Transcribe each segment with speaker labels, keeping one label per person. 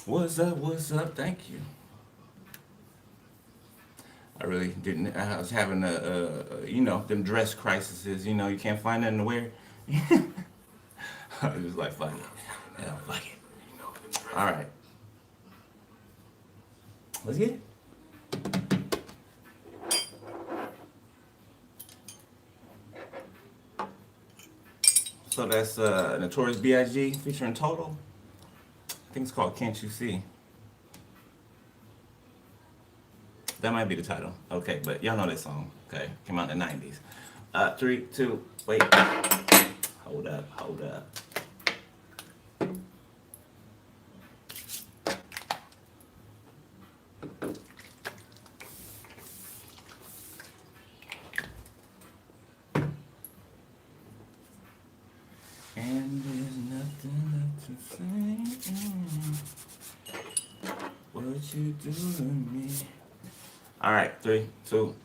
Speaker 1: What's up? What's up? Thank you. I really didn't. I was having them dress crises. You know, you can't find nothing to wear. I was just like, fuck it. Yeah, fuck it. All right, let's get it. So that's Notorious B.I.G. featuring Total. I think it's called Can't You See. That might be the title. Okay, but y'all know that song. Okay, came out in the 90s. Three, two, wait. Hold up, hold up. And there's nothing left to say. What you do to me? All right, three, two.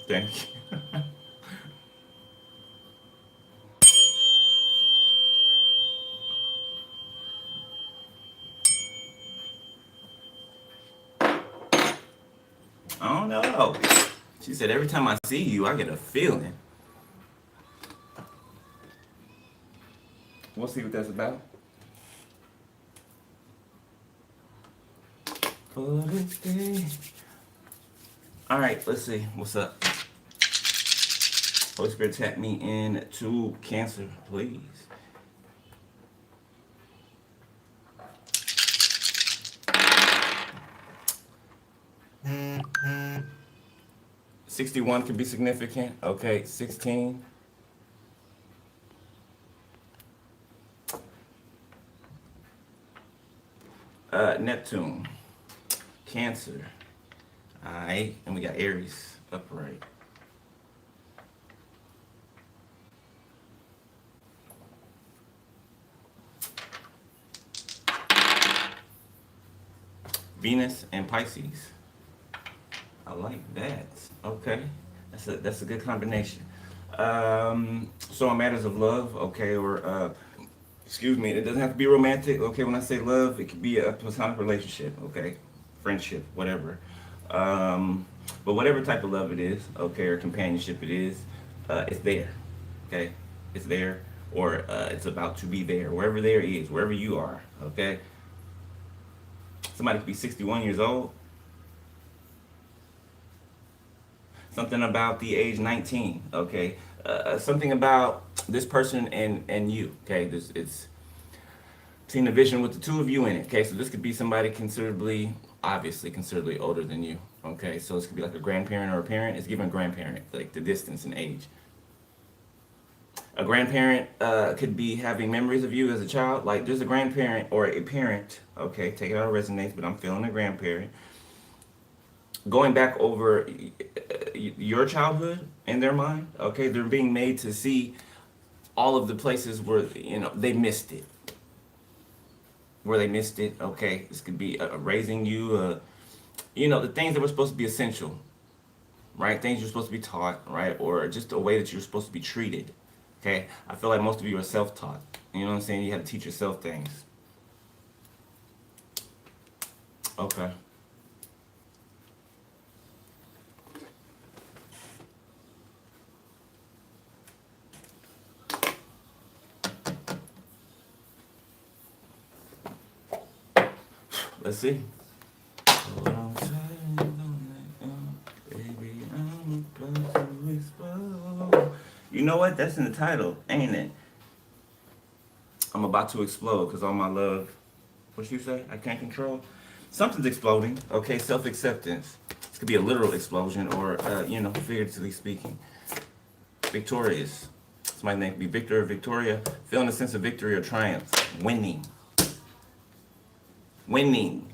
Speaker 1: Thank you. I don't know. She said every time I see you, I get a feeling. We'll see what that's about. For this day. All right, let's see. What's up? Holy Spirit, tap me in to Cancer, please. Mm-hmm. 61 could be significant. Okay, 16. Neptune, Cancer. Alright, and we got Aries upright. Venus and Pisces. I like that. Okay, that's a good combination. So on matters of love, okay, or excuse me, it doesn't have to be romantic. Okay, when I say love, it could be a platonic relationship. Okay, friendship, whatever. But whatever type of love it is, okay, or companionship it is, it's there. Okay, it's there, or it's about to be there. Wherever there is, wherever you are. Okay. Somebody could be 61 years old. Something about the age 19. Okay. Something about this person and you. Okay. It's seeing a vision with the two of you in it. Okay. So this could be somebody obviously considerably older than you. Okay. So this could be like a grandparent or a parent. It's given grandparent, like the distance in age. A grandparent could be having memories of you as a child. Like there's a grandparent or a parent. Okay, take it out of resonates, but I'm feeling a grandparent. Going back over your childhood in their mind. Okay, they're being made to see all of the places where they missed it. Where they missed it. Okay, this could be raising you. The things that were supposed to be essential, right? Things you're supposed to be taught, right? Or just a way that you're supposed to be treated. Okay, I feel like most of you are self-taught. You know what I'm saying? You have to teach yourself things. Okay. Let's see. You know what? That's in the title, ain't it? I'm about to explode because all my love. What you say? I can't control. Something's exploding. Okay, self-acceptance. This could be a literal explosion or, figuratively speaking. Victorious. Somebody's name could be Victor or Victoria. Feeling a sense of victory or triumph. Winning. Winning.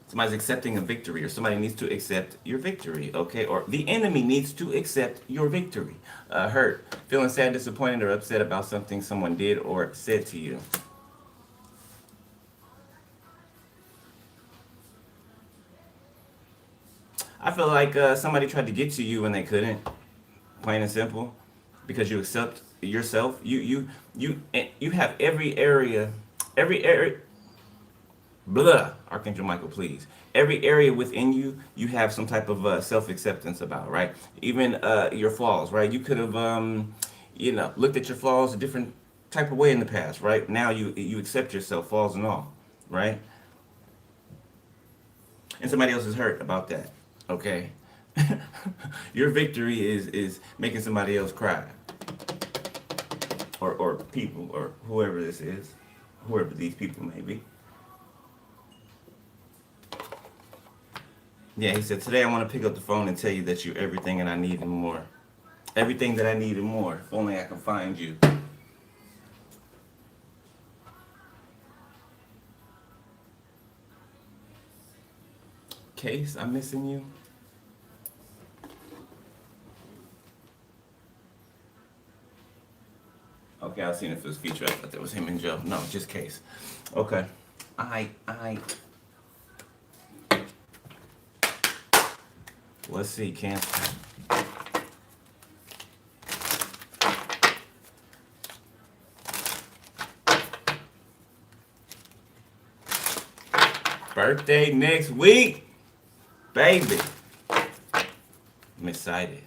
Speaker 1: Somebody's accepting a victory, or somebody needs to accept your victory, okay? Or the enemy needs to accept your victory. Hurt. Feeling sad, disappointed, or upset about something someone did or said to you. I feel like somebody tried to get to you and they couldn't. Plain and simple, because you accept yourself. You have every area. Blah, Archangel Michael, please. Every area within you, you have some type of self-acceptance about, right? Even your flaws, right? You could have, looked at your flaws a different type of way in the past, right? Now you accept yourself, flaws and all, right? And somebody else is hurt about that, okay? Your victory is making somebody else cry, or people, or whoever this is, whoever these people may be. Yeah, he said, today I want to pick up the phone and tell you that you're everything and I need and more. Everything that I need and more. If only I can find you. Case, I'm missing you. Okay, I was seeing if it was feature. I thought that was him and Joe. No, just Case. Okay. I Let's see, Cancer. Birthday next week, baby. I'm excited.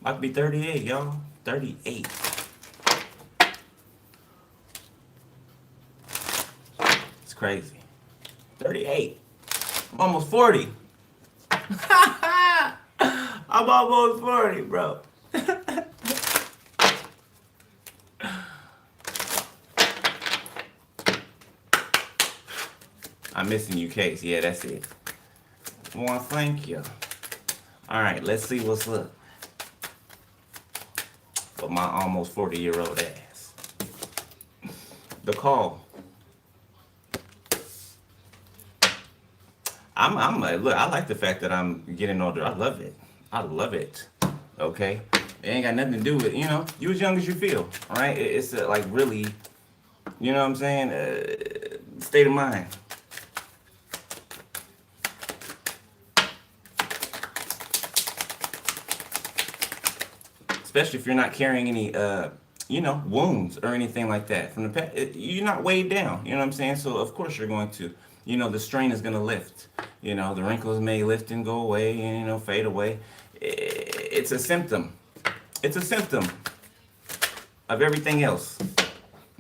Speaker 1: About to be 38, y'all. 38. It's crazy. 38. I'm almost 40. I'm almost 40, bro. I'm missing you, Case. Yeah, that's it. Well, thank you. All right, let's see what's up for my almost 40-year-old ass. The call. Look, I like the fact that I'm getting older. I love it. I love it. Okay? It ain't got nothing to do with, you as young as you feel. All right? It's like really, you know what I'm saying? State of mind. Especially if you're not carrying any, wounds or anything like that from the past. You're not weighed down. You know what I'm saying? So, of course, you're going to, the strain is going to lift. The wrinkles may lift and go away and, fade away. It's a symptom. It's a symptom of everything else,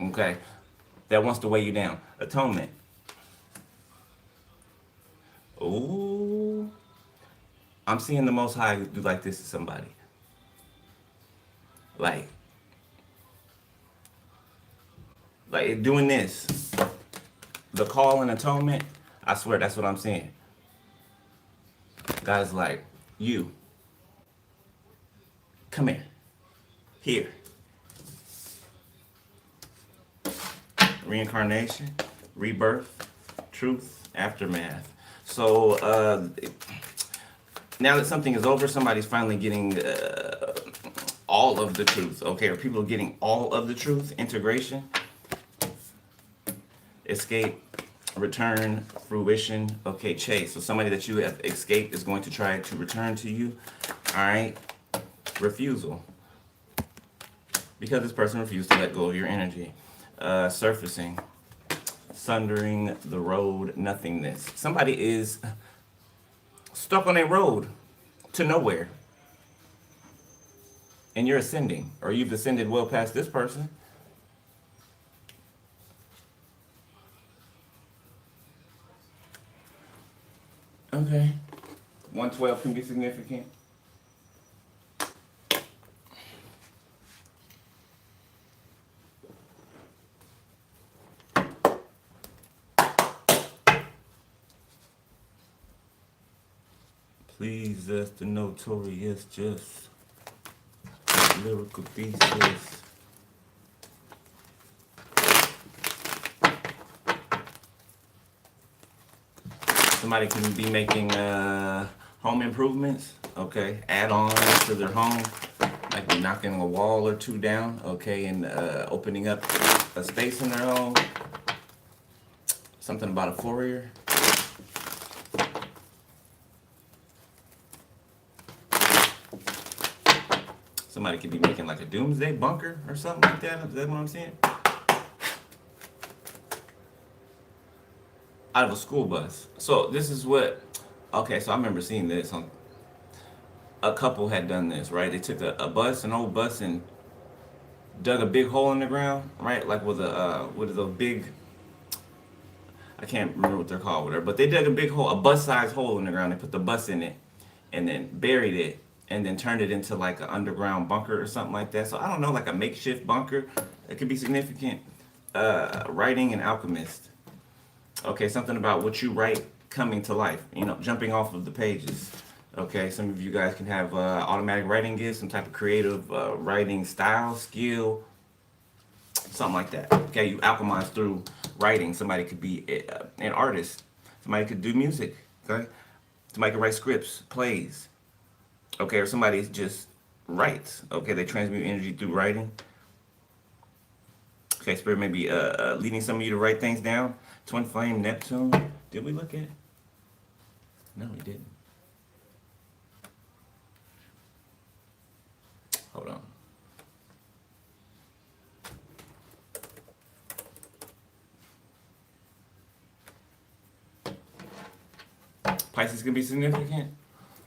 Speaker 1: okay, that wants to weigh you down. Atonement. Ooh. I'm seeing the Most High do like this to somebody. Like doing this. The call and atonement, I swear that's what I'm seeing. God's like, you. Come here. Here. Reincarnation, rebirth, truth, aftermath. So now that something is over, somebody's finally getting all of the truth. Okay, or people are getting all of the truth. Integration, escape, return, fruition. Okay, chase. So somebody that you have escaped is going to try to return to you. All right. Refusal, because this person refused to let go of your energy. Surfacing, sundering the road, nothingness. Somebody is stuck on a road to nowhere, and you're ascending, or you've ascended well past this person. Okay. 112 can be significant. Please, that's the notorious just lyrical thesis. Somebody can be making home improvements, okay, add-ons to their home, like be knocking a wall or two down, okay, and opening up a space in their home. Something about a foyer. Somebody could be making like a doomsday bunker or something like that. Is that what I'm saying? Out of a school bus. So this is what. Okay, so I remember seeing this on. A couple had done this, right? They took a bus, an old bus, and dug a big hole in the ground, right? Like with a big. I can't remember what they're called, whatever. But they dug a big hole, a bus-sized hole in the ground. They put the bus in it, and then buried it, and then turned it into like an underground bunker or something like that. So I don't know, like a makeshift bunker. It could be significant. Writing and alchemist. Okay, something about what you write coming to life. You know, jumping off of the pages. Okay, some of you guys can have automatic writing gifts, some type of creative writing style, skill, something like that. Okay, you alchemize through writing. Somebody could be an artist. Somebody could do music. Okay, somebody could write scripts, plays. Okay, or somebody just writes. Okay, they transmute energy through writing. Okay, Spirit may be leading some of you to write things down. Twin Flame, Neptune. Did we look at it? No, we didn't. Hold on. Pisces can be significant.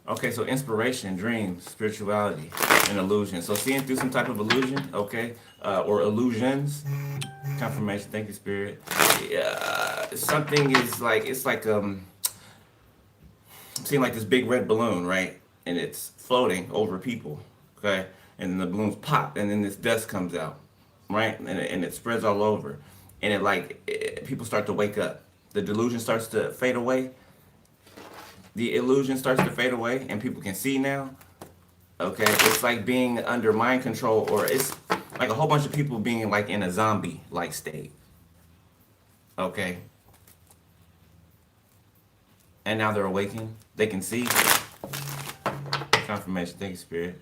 Speaker 1: Okay, so inspiration, dreams, spirituality, and illusion. So seeing through some type of illusion, okay, or illusions. Confirmation. Thank you, Spirit. Something is like seeing like this big red balloon, right? And it's floating over people, okay? And then the balloons pop, and then this dust comes out, right? And it spreads all over, and people start to wake up. The delusion starts to fade away. The illusion starts to fade away, and people can see now. Okay, it's like being under mind control, or it's like a whole bunch of people being like in a zombie-like state. Okay. And now they're awakened. They can see. Confirmation. Thank you, Spirit.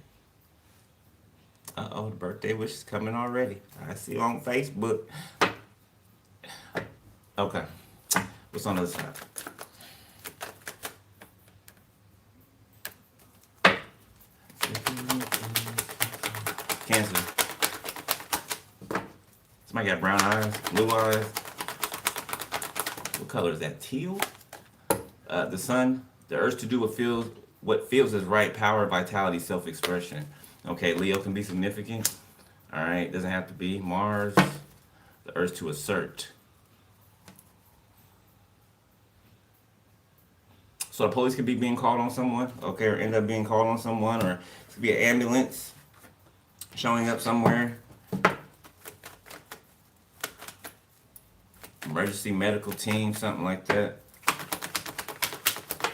Speaker 1: Uh-oh, the birthday wish is coming already. I see you on Facebook. Okay. What's on the other side? Cancer. Somebody got brown eyes, blue eyes. What color is that? Teal? The sun, the urge to do what feels is right, power, vitality, self-expression. Okay, Leo can be significant. All right, doesn't have to be. Mars, the urge to assert. So the police could be being called on someone, okay, or end up being called on someone, or it could be an ambulance showing up somewhere. Emergency medical team, something like that.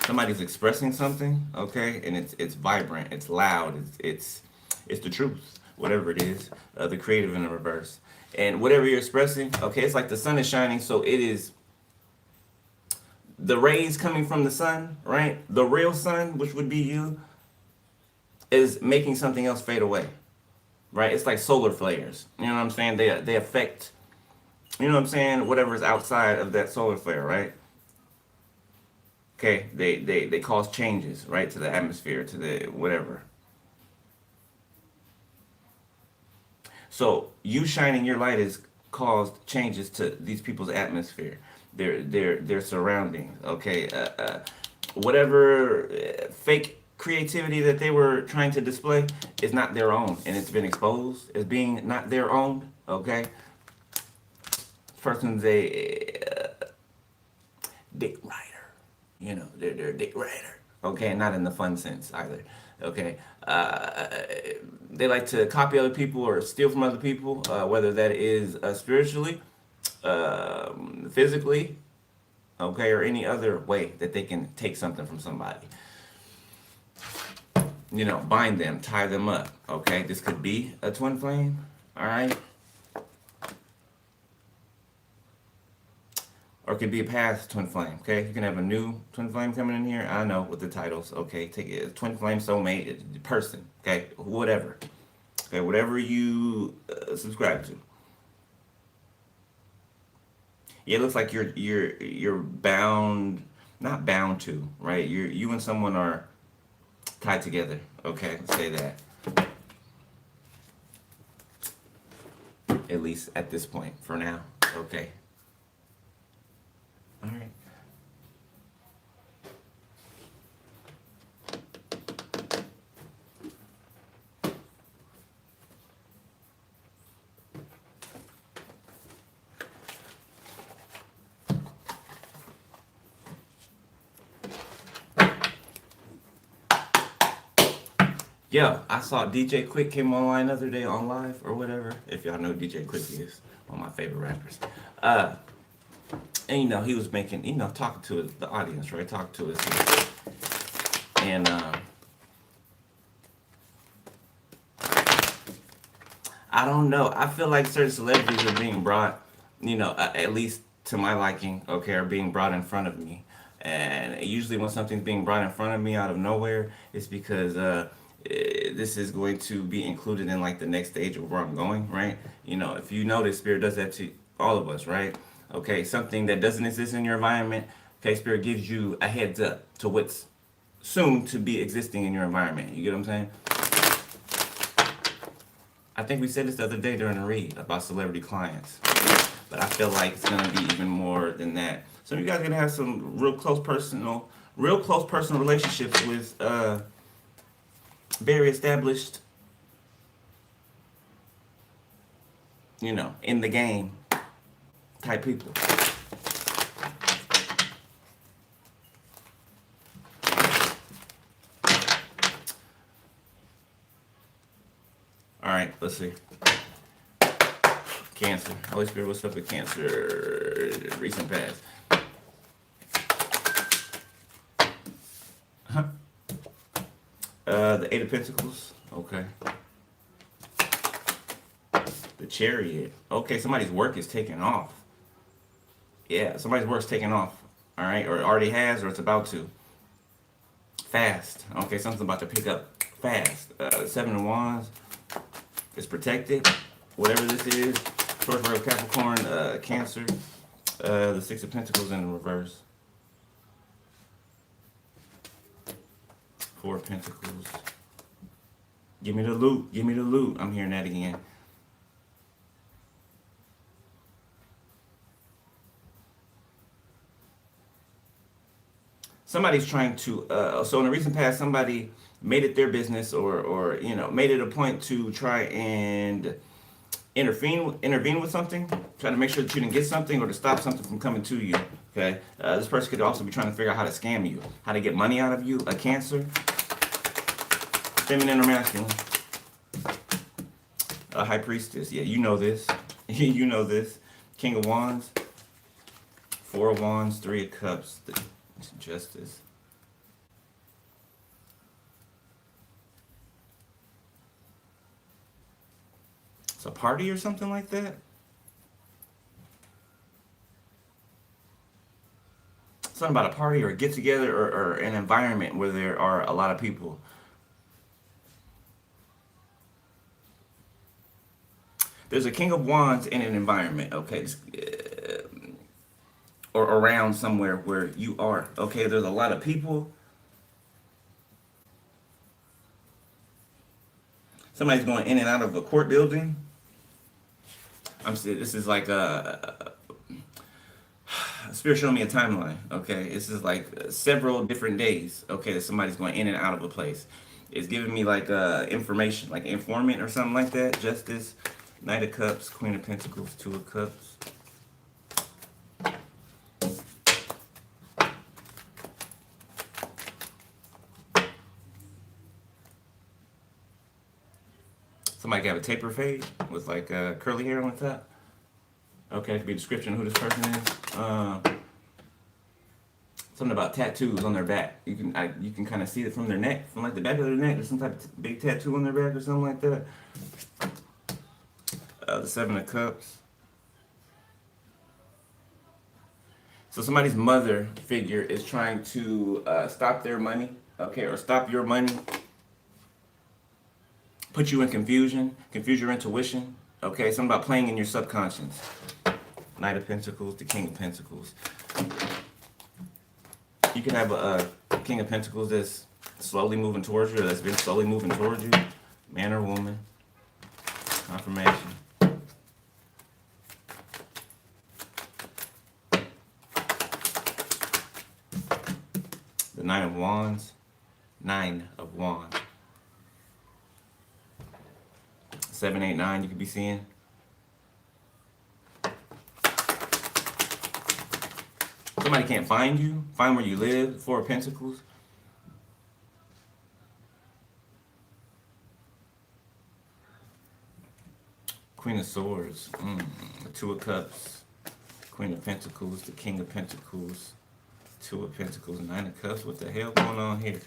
Speaker 1: Somebody's expressing something, okay, and it's vibrant, it's loud, it's the truth, whatever it is, the creative in the reverse. And whatever you're expressing, okay, it's like the sun is shining, so it is the rays coming from the sun, right? The real sun, which would be you, is making something else fade away, right? It's like solar flares, you know what I'm saying? They affect, you know what I'm saying, whatever is outside of that solar flare, right? Okay, they cause changes, right, to the atmosphere, to the whatever. So you shining your light has caused changes to these people's atmosphere, their surroundings. Okay, whatever fake creativity that they were trying to display is not their own, and it's been exposed as being not their own. Okay, this person's a dick rider. You know, they're a dick rider. Okay, not in the fun sense either. Okay, they like to copy other people or steal from other people, whether that is spiritually, physically, okay, or any other way that they can take something from somebody. You know, bind them, tie them up. Okay, this could be a twin flame. All right. Or it could be a past twin flame, okay? You can have a new twin flame coming in here. I know with the titles, okay? Take it, twin flame, soulmate, person, okay? Whatever, okay? Whatever you subscribe to. Yeah, it looks like you're bound, not bound to, right? You and someone are tied together, okay? Let's say that. at least at this point for now. Okay. All right. Yeah, I saw DJ Quick came online the other day on live or whatever. If y'all know who DJ Quick is, one of my favorite rappers. And you know, he was making, you know, talking to the audience, right? Talking to us. And I don't know. I feel like certain celebrities are being brought, you know, at least to my liking, okay, are being brought in front of me. And usually when something's being brought in front of me out of nowhere, it's because this is going to be included in like the next stage of where I'm going, right? You know, if you notice, Spirit does that to all of us, right? Okay, something that doesn't exist in your environment, okay, Spirit gives you a heads up to what's soon to be existing in your environment. You get what I'm saying? I think we said this the other day during a read about celebrity clients, but I feel like it's gonna be even more than that. So you guys are gonna have some real close personal relationships with very established, you know, in the game type people. All right, let's see. Cancer. Holy Spirit, what's up with Cancer? Recent past. The Eight of Pentacles. Okay. The Chariot. Okay, somebody's work is taking off. Yeah, somebody's work's taking off. All right, or it already has, or it's about to. Fast. Okay, something's about to pick up fast. Seven of Wands. It's protected. Whatever this is. Taurus, Virgo, Capricorn, Cancer. The Six of Pentacles in the reverse. Four of Pentacles. Give me the loot. Give me the loot. I'm hearing that again. Somebody's trying to, so in the recent past, somebody made it their business or you know, made it a point to try and intervene with something, try to make sure that you didn't get something or to stop something from coming to you, okay? This person could also be trying to figure out how to scam you, how to get money out of you, a Cancer, feminine or masculine, a High Priestess, yeah, you know this, you know this, King of Wands, Four of Wands, Three of Cups, Justice. It's a party or something like that? Something about a party or a get together or an environment where there are a lot of people. There's a King of Wands in an environment, okay? Or around somewhere where you are, okay? There's a lot of people. Somebody's going in and out of a court building. This is like Spirit showing me a timeline, okay? This is like several different days, okay, that somebody's going in and out of a place. It's giving me like information, like informant or something like that. Justice, Knight of Cups, Queen of Pentacles, Two of Cups. Somebody can have a taper fade with like curly hair on top. Okay, it could be a description of who this person is. Something about tattoos on their back. You can kind of see it from their neck, from like the back of their neck. There's some type of big tattoo on their back or something like that. The Seven of Cups. So somebody's mother figure is trying to stop their money, okay, or stop your money. Put you in confusion, confuse your intuition, okay? Something about playing in your subconscious. Knight of Pentacles, the King of Pentacles. You can have a King of Pentacles that's slowly moving towards you, or that's been slowly moving towards you. Man or woman. Confirmation. Nine of Wands. Nine of Wands. 7, 8, 9 you could be seeing. Somebody can't find you, find where you live. 4 of Pentacles. Queen of Swords. The 2 of Cups. Queen of Pentacles. The King of Pentacles. 2 of Pentacles. 9 of Cups. What the hell going on here?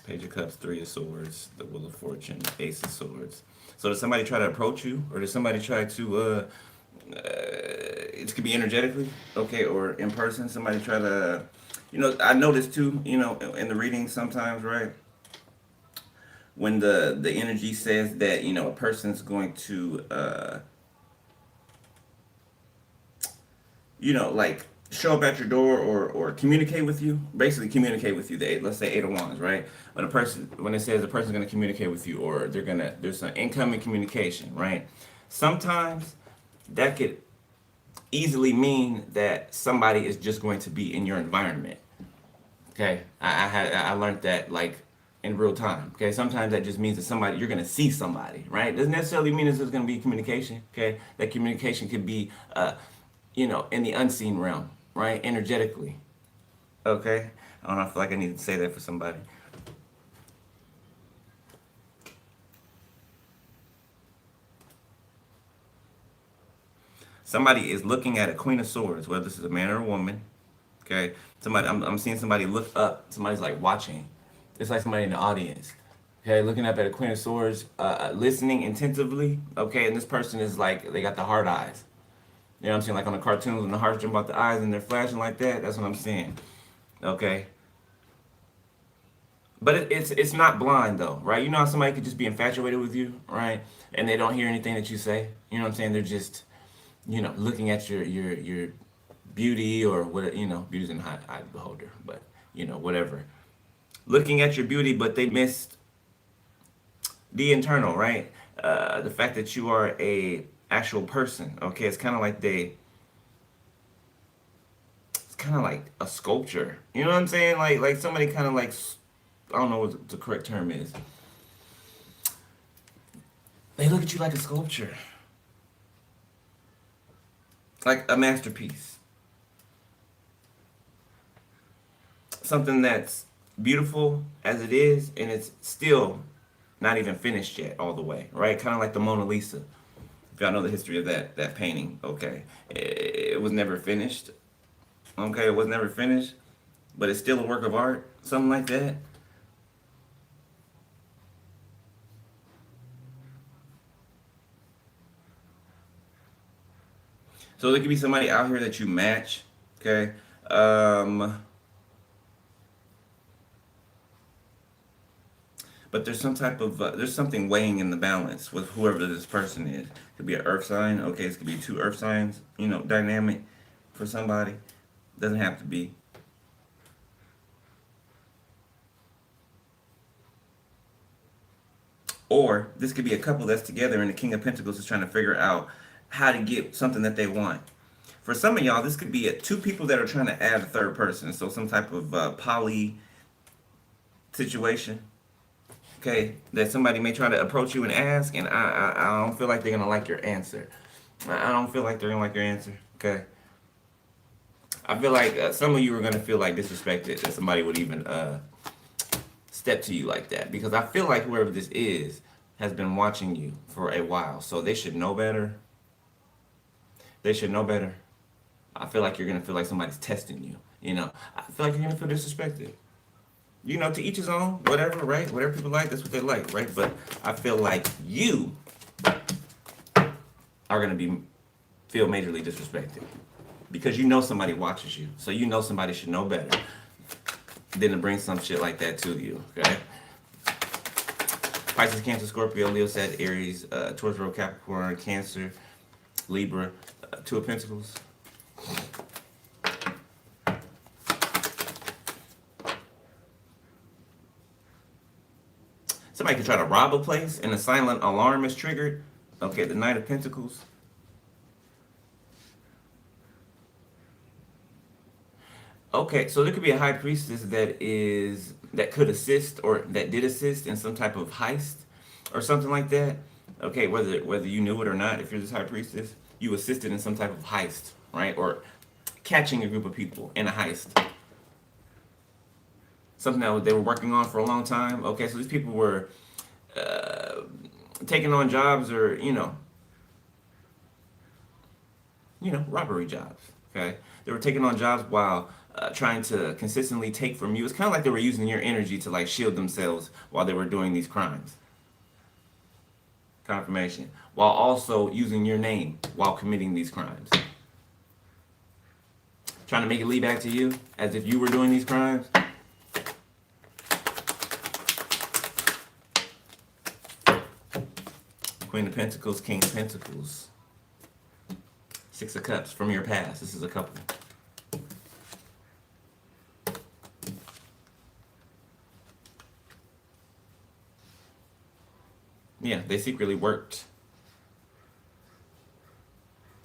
Speaker 1: Page of Cups, 3 of Swords, the Wheel of Fortune, Ace of Swords. So does somebody try to approach you, or does somebody try to, it could be energetically, okay, or in person, somebody try to, you know, I noticed too, you know, in the reading sometimes, right, when the energy says that, you know, a person's going to, you know, like, show up at your door or communicate with you, basically communicate with you. Let's say 8 of Wands, right? When it says a person's going to communicate with you, or there's some incoming communication, right? Sometimes that could easily mean that somebody is just going to be in your environment. Okay, I learned that like in real time. Okay, sometimes that just means that you're going to see somebody, right? Doesn't necessarily mean it's going to be communication. Okay, that communication could be, you know, in the unseen realm. Right? Energetically. Okay? I don't know, I feel like I need to say that for somebody. Somebody is looking at a Queen of Swords, whether this is a man or a woman. Okay? I'm seeing somebody look up. Somebody's like watching. It's like somebody in the audience. Okay, looking up at a Queen of Swords, listening intensively. Okay, and this person is like, they got the hard eyes. You know what I'm saying? Like on the cartoons when the hearts jump out the eyes and they're flashing like that. That's what I'm seeing. Okay? But it's not blind though, right? You know how somebody could just be infatuated with you, right? And they don't hear anything that you say. You know what I'm saying? They're just, you know, looking at your beauty or what, you know, beauty's in the eye of the beholder, but you know, whatever. Looking at your beauty, but they missed the internal, right? The fact that you are a actual person. Okay, it's kind of like it's kind of like a sculpture. You know what I'm saying? Like somebody kind of like, I don't know what the correct term is. They look at you like a sculpture, like a masterpiece, something that's beautiful as it is, and it's still not even finished yet all the way, right? Kind of like the Mona Lisa. If y'all know the history of that painting, okay, it was never finished. Okay, it was never finished, but it's still a work of art, something like that. So there could be somebody out here that you match, okay? But there's some type of, there's something weighing in the balance with whoever this person is. Could be an earth sign, okay? This could be 2 earth signs, you know, dynamic for somebody. Doesn't have to be. Or this could be a couple that's together and the King of Pentacles is trying to figure out how to get something that they want. For some of y'all, this could be 2 people that are trying to add a third person. So some type of poly situation. Okay, that somebody may try to approach you and ask, and I don't feel like they're gonna like your answer. I don't feel like they're gonna like your answer. Okay, I feel like some of you are gonna feel like disrespected that somebody would even step to you like that, because I feel like whoever this is has been watching you for a while, so they should know better. They should know better. I feel like you're gonna feel like somebody's testing you. You know, I feel like you're gonna feel disrespected. You know, to each his own, whatever, right? Whatever people like, that's what they like, right? But I feel like you are gonna feel majorly disrespected because you know somebody watches you, so you know somebody should know better than to bring some shit like that to you, okay? Pisces, Cancer, Scorpio, Leo, Sag, Aries, Taurus, Virgo, Capricorn, Cancer, Libra, 2 of Pentacles. Somebody could try to rob a place and a silent alarm is triggered. Okay, the Knight of Pentacles. Okay, so there could be a high priestess that could assist or that did assist in some type of heist or something like that. Okay, whether you knew it or not, if you're this high priestess, you assisted in some type of heist, right? Or catching a group of people in a heist. Something that they were working on for a long time. Okay, so these people were taking on jobs or robbery jobs. Okay, they were taking on jobs while trying to consistently take from you. It's kind of like they were using your energy to like shield themselves while they were doing these crimes. Confirmation. While also using your name while committing these crimes. Trying to make it lead back to you as if you were doing these crimes. Queen of Pentacles, King of Pentacles. Six of Cups from your past. This is a couple. Yeah, they secretly worked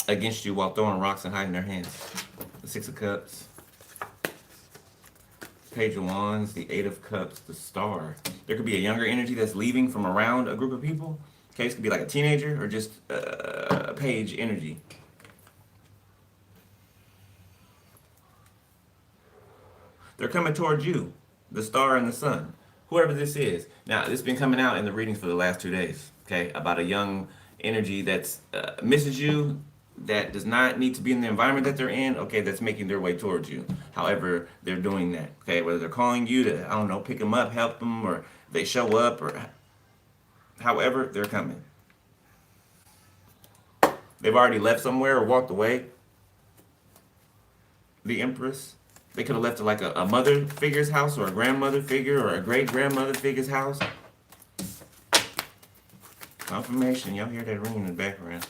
Speaker 1: against you while throwing rocks and hiding their hands. The Six of Cups. Page of Wands, the Eight of Cups, the Star. There could be a younger energy that's leaving from around a group of people. Okay, this could be like a teenager or just a page energy. They're coming towards you, the Star and the Sun. Whoever this is. Now, this has been coming out in the readings for the last 2 days, okay? About a young energy that's misses you, that does not need to be in the environment that they're in, okay, that's making their way towards you. However, they're doing that, okay? Whether they're calling you to, I don't know, pick them up, help them, or they show up, or however, they're coming. They've already left somewhere or walked away. The Empress. They could have left to like a mother figure's house or a grandmother figure or a great-grandmother figure's house. Confirmation. Y'all hear that ring in the background.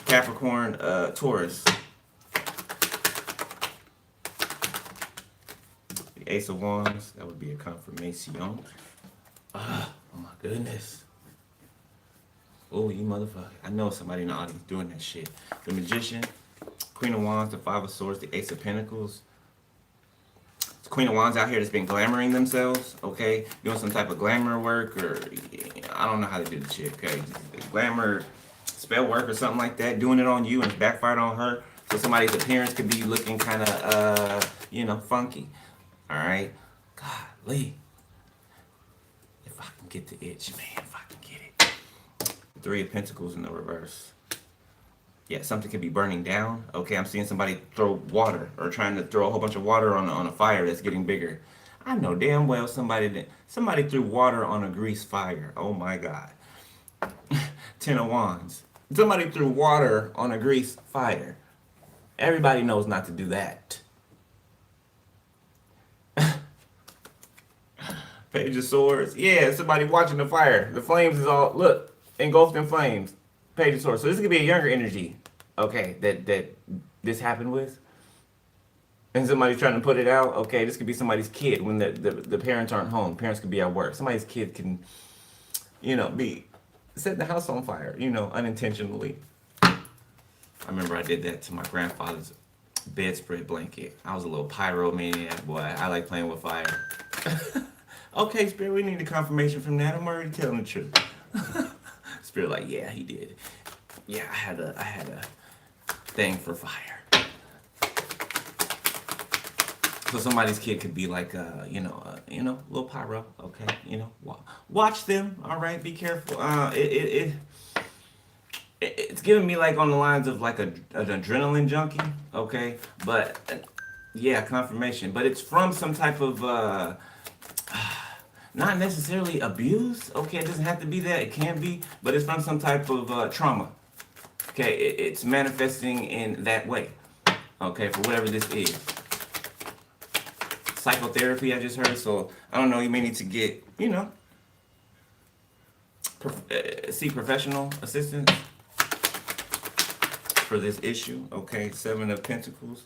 Speaker 1: Capricorn, Taurus. The Ace of Wands. That would be a confirmation. Oh my goodness. Oh, you motherfucker. I know somebody in the audience doing that shit. The Magician. Queen of Wands, the Five of Swords, the Ace of Pentacles. It's Queen of Wands out here that's been glamoring themselves, okay? Doing some type of glamour work or, I don't know how to do the shit, okay? Glamour spell work or something like that. Doing it on you and it's backfired on her. So somebody's appearance could be looking kind of, funky. All right? Golly. If I can get the itch, man, if I can get it. Three of Pentacles in the reverse. Yeah, something could be burning down. Okay, I'm seeing somebody throw water or trying to throw a whole bunch of water on a fire that's getting bigger. I know damn well somebody threw water on a grease fire. Oh my God. 10 of Wands. Somebody threw water on a grease fire. Everybody knows not to do that. Page of Swords. Yeah, somebody watching the fire. The flames is all, look, engulfed in flames. Page of Swords. So this could be a younger energy, okay, that this happened with. And somebody's trying to put it out. Okay, this could be somebody's kid when the parents aren't home. Parents could be at work. Somebody's kid can, be setting the house on fire, unintentionally. I remember I did that to my grandfather's bedspread blanket. I was a little pyromaniac, boy. I like playing with fire. Okay, Spirit, we need a confirmation from that. I'm already telling the truth. Spirit, like, yeah, he did. Yeah, I had a thing for fire. So somebody's kid could be like, little pyro. Okay, watch them. All right, be careful. It's giving me like on the lines of like an adrenaline junkie. Okay, but yeah, confirmation. But it's from some type of not necessarily abuse. Okay, it doesn't have to be that. It can be, but it's from some type of trauma. Okay, it's manifesting in that way. Okay, for whatever this is. Psychotherapy, I just heard. So I don't know. You may need to get, seek professional assistance for this issue. Okay, 7 of Pentacles.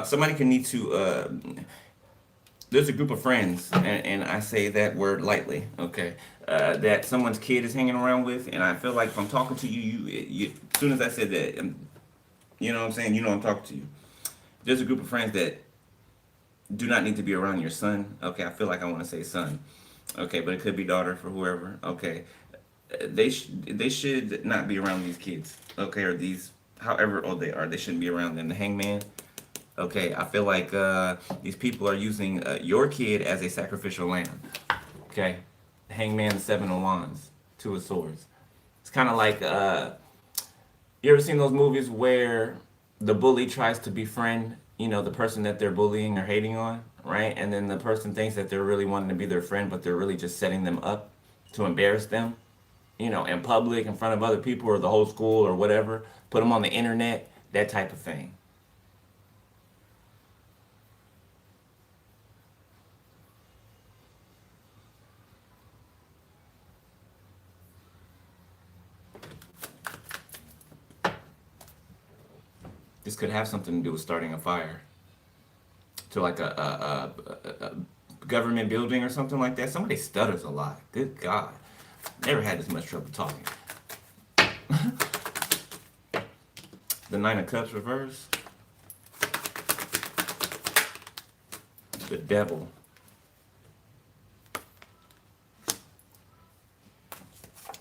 Speaker 1: Somebody can need to. There's a group of friends, and I say that word lightly, okay, that someone's kid is hanging around with, and I feel like if I'm talking to you, as soon as I said that, you know what I'm saying, you know I'm talking to you. There's a group of friends that do not need to be around your son, okay, I feel like I want to say son, okay, but it could be daughter for whoever, okay. They should not be around these kids, okay, or these, however old they are, they shouldn't be around them. The hangman, okay, I feel like these people are using your kid as a sacrificial lamb. Okay, hangman, the seven of wands, two of swords. It's kind of like you ever seen those movies where the bully tries to befriend, the person that they're bullying or hating on, right? And then the person thinks that they're really wanting to be their friend, but they're really just setting them up to embarrass them, in public, in front of other people or the whole school or whatever. Put them on the internet, that type of thing. This could have something to do with starting a fire to like a government building or something like that. Somebody stutters a lot. Good God. Never had this much trouble talking. The Nine of Cups reverse. The Devil.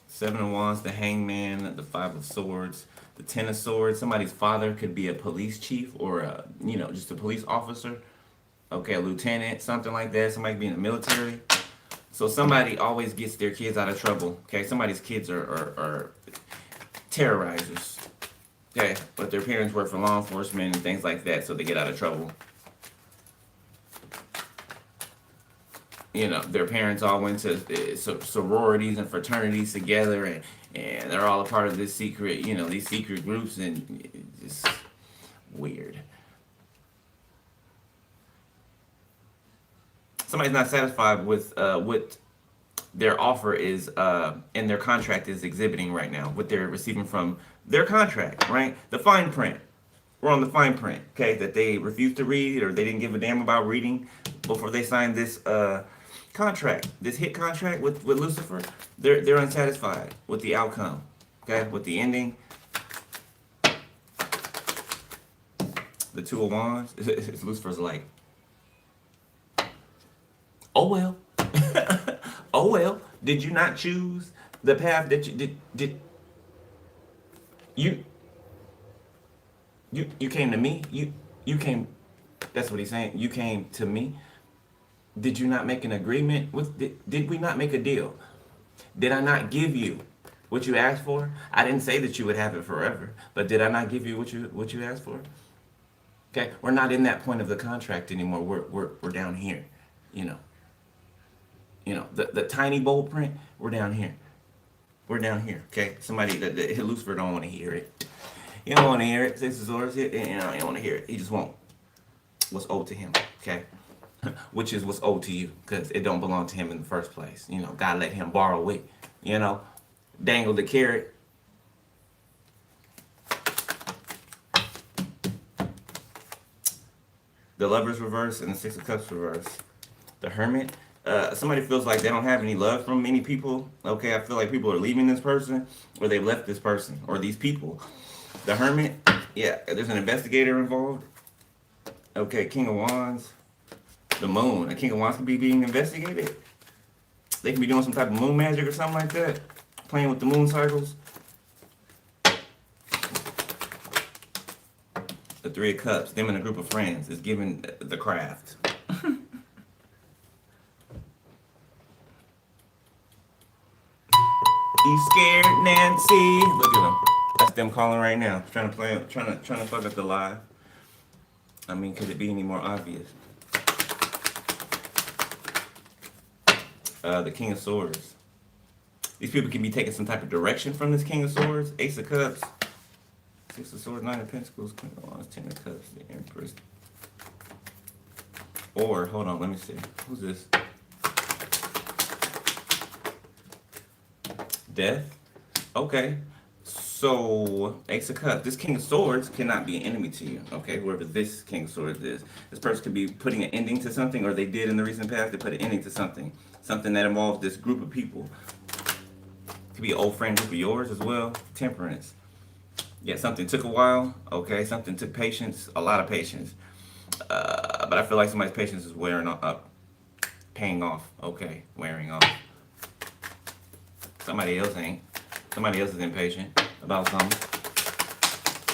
Speaker 1: Seven of Wands, the Hangman, the Five of Swords, the Ten of Swords. Somebody's father could be a police chief or just a police officer. Okay, a lieutenant, something like that. Somebody could be in the military. So somebody always gets their kids out of trouble. Okay, somebody's kids are terrorizers. Okay, but their parents work for law enforcement and things like that, so they get out of trouble. Their parents all went to sororities and fraternities together, and they're all a part of this secret, these secret groups, and it's just weird. Somebody's not satisfied with what their offer is and their contract is exhibiting right now, what they're receiving from their contract, right? The fine print. We're on the fine print, okay, that they refused to read or they didn't give a damn about reading before they signed this contract, this hit contract with Lucifer. They're unsatisfied with the outcome, okay, with the ending. The Two of Wands. Lucifer's like, oh well. Oh well. Did you not choose the path that you did you came to me? You came, that's what he's saying. You came to me. Did you not make an agreement with did we not make a deal? Did I not give you what you asked for? I didn't say that you would have it forever, but did I not give you what you asked for? Okay, we're not in that point of the contract anymore. We're down here, the tiny bold print. We're down here. We're down here. Okay, somebody Lucifer don't want to hear it. You don't want to hear it. Six of Swords. You don't want to hear it. He just won't. What's owed to him? Okay, which is what's owed to you, because it don't belong to him in the first place. God let him borrow it. Dangle the carrot. The Lovers reverse and the Six of Cups reverse. The Hermit. Somebody feels like they don't have any love from many people. Okay, I feel like people are leaving this person, or they've left this person, or these people. The Hermit. Yeah, there's an investigator involved. Okay, King of Wands. The Moon. A King of Wands could be being investigated. They could be doing some type of moon magic or something like that. Playing with the moon cycles. The Three of Cups. Them and a group of friends is giving the craft. You scared, Nancy? Look at them. That's them calling right now. Trying to fuck up the live. I mean, could it be any more obvious? The King of Swords. These people can be taking some type of direction from this King of Swords. Ace of Cups. Six of Swords, Nine of Pentacles, Queen of Wands, Ten of Cups, the Empress. Or, hold on, let me see. Who's this? Death. Okay. So, Ace of Cups. This King of Swords cannot be an enemy to you, okay? Whoever this King of Swords is. This person could be putting an ending to something, or they did in the recent past, they put an ending to something. Something that involves this group of people. Could be an old friend group of yours as well. Temperance. Yeah, something took a while, okay? Something took patience, a lot of patience. But I feel like somebody's patience is wearing up, paying off, okay? Wearing off. Somebody else ain't. Somebody else is impatient about something.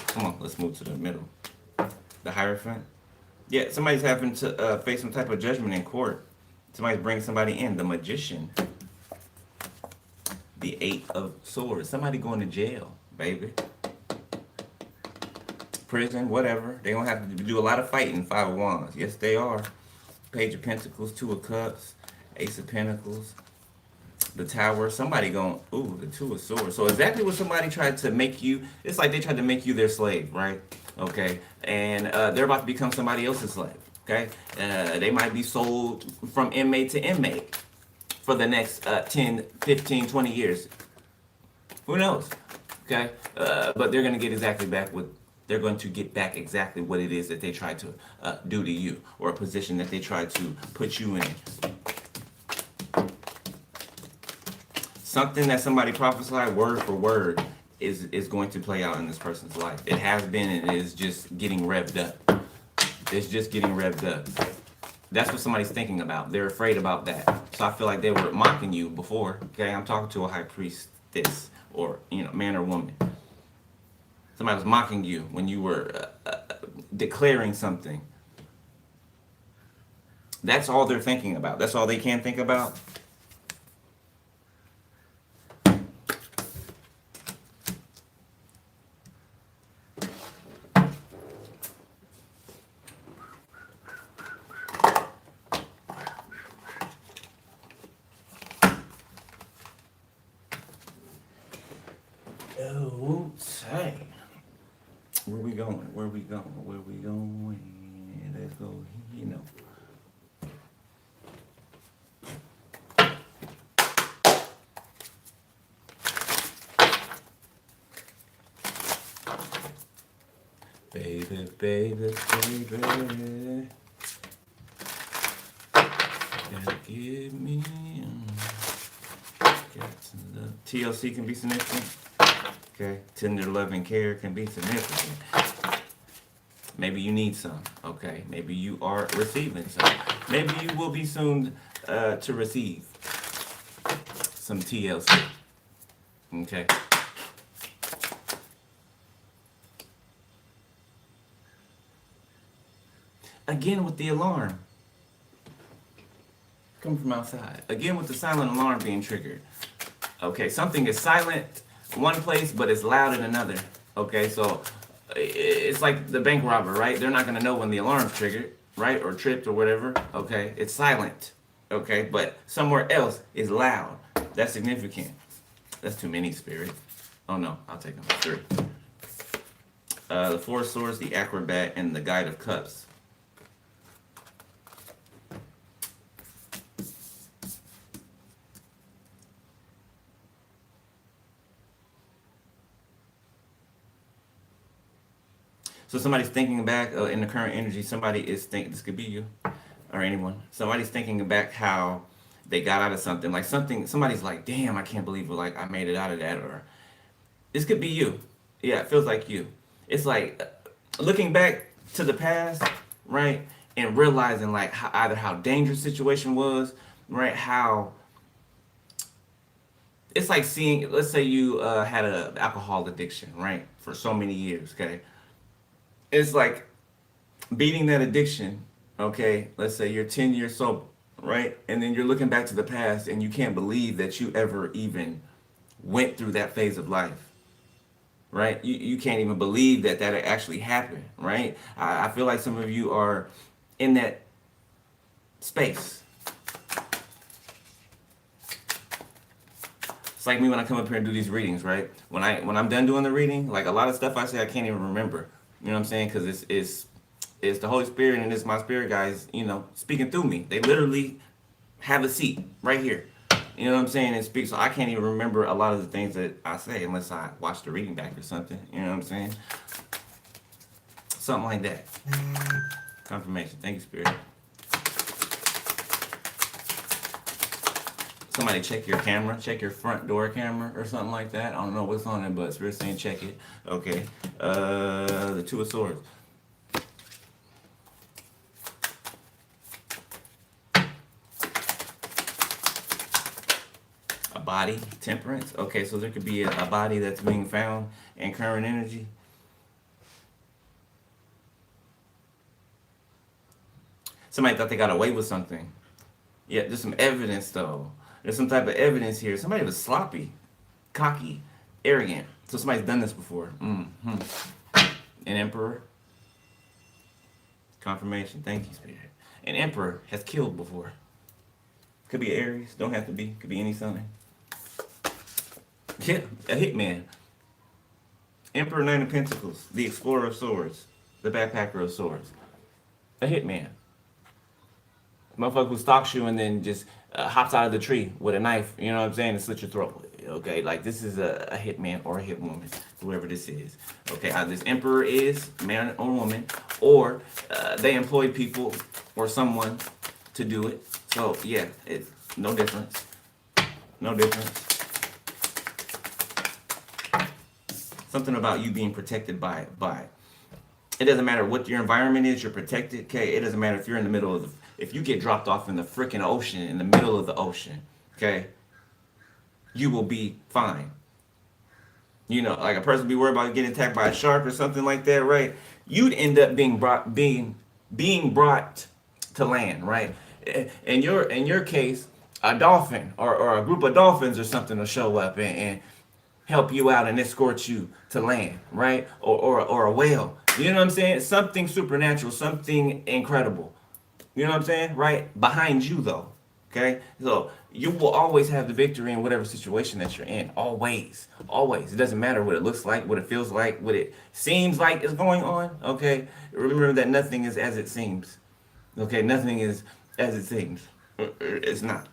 Speaker 1: Come on, let's move to the middle. The Hierophant. Yeah, somebody's having to face some type of judgment in court. Somebody's bringing somebody in. The Magician. The Eight of Swords. Somebody going to jail, baby. Prison, whatever. They're going to have to do a lot of fighting. Five of Wands. Yes, they are. Page of Pentacles. Two of Cups. Ace of Pentacles. The Tower. Somebody going, ooh, the Two of Swords. So exactly what somebody tried to make you, it's like they tried to make you their slave, right? Okay. And they're about to become somebody else's slave. Okay. They might be sold from inmate to inmate for the next 10, 15, 20 years. Who knows? Okay. But they're going to get exactly back what they're going to get back exactly what it is that they tried to do to you, or a position that they tried to put you in. Something that somebody prophesied word for word is going to play out in this person's life. It has been, and it is just getting revved up. It's just getting revved up. That's what somebody's thinking about. They're afraid about that. So I feel like they were mocking you before. Okay, I'm talking to a high priestess, or man or woman. Somebody was mocking you when you were declaring something. That's all they're thinking about. That's all they can think about. Okay. Where we going? Where we going? Where we going? Let's go. Baby, baby, baby. Gotta give me. TLC can be significant. Okay, tender love and care can be significant. Maybe you need some. Okay, maybe you are receiving some. Maybe you will be soon to receive some TLC. Okay. Again with the alarm. Coming from outside. Again with the silent alarm being triggered. Okay, something is silent one place, but it's loud in another. Okay, so it's like the bank robber, right? They're not going to know when the alarm's triggered, right? Or tripped or whatever. Okay, it's silent. Okay, but somewhere else is loud. That's significant. That's too many, Spirit. Oh no, I'll take them. 3. The Four of Swords, the Acrobat, and the Guide of Cups. So somebody's thinking back in the current energy. Somebody is thinking, this could be you or anyone. Somebody's thinking back how they got out of something. Like somebody's like, damn, I can't believe like I made it out of that. Or this could be you. Yeah, it feels like you. It's like looking back to the past, right? And realizing like either how dangerous the situation was, right? How it's like seeing, let's say you had an alcohol addiction, right? For so many years, okay? It's like beating that addiction, okay? Let's say you're 10 years sober, right? And then you're looking back to the past and you can't believe that you ever even went through that phase of life, right? You can't even believe that actually happened, right? I feel like some of you are in that space. It's like me when I come up here and do these readings, right? When I'm done doing the reading, like a lot of stuff I say I can't even remember. You know what I'm saying? Because it's the Holy Spirit and it's my spirit guys, speaking through me. They literally have a seat right here. You know what I'm saying? And speak. So I can't even remember a lot of the things that I say unless I watch the reading back or something. You know what I'm saying? Something like that. Confirmation. Thank you, Spirit. Somebody check your camera, check your front door camera or something like that. I don't know what's on it, but Spirit's saying check it. Okay. The Two of Swords. A body, Temperance. Okay, so there could be a body that's being found in current energy. Somebody thought they got away with something. Yeah, there's some evidence though. There's some type of evidence here. Somebody was sloppy, cocky, arrogant. So somebody's done this before. Mm-hmm. An emperor. Confirmation. Thank you, Spirit. An emperor has killed before. Could be Aries. Don't have to be. Could be any sign. Yeah, a hitman. Emperor, Knight of Pentacles. The Explorer of Swords. The Backpacker of Swords. A hitman. Motherfucker who stalks you and then just hops out of the tree with a knife, you know what I'm saying, and slit your throat. Okay, like this is a hitman or a hitwoman, whoever this is. Okay, this emperor is man or woman, or they employed people or someone to do it. So yeah, it's no difference. No difference. Something about you being protected by it. It doesn't matter what your environment is, you're protected. Okay, it doesn't matter if you're in the middle of the, if you get dropped off in the freaking ocean, in the middle of the ocean, okay, you will be fine. You know, like a person be worried about getting attacked by a shark or something like that, right? You'd end up being brought to land, right? In your case, a dolphin or a group of dolphins or something will show up and help you out and escort you to land, right? Or a whale. You know what I'm saying? Something supernatural, something incredible. You know what I'm saying? Right? Behind you though. Okay? So you will always have the victory in whatever situation that you're in. Always. Always. It doesn't matter what it looks like, what it feels like, what it seems like is going on. Okay? Remember that nothing is as it seems. Okay? Nothing is as it seems. It's not.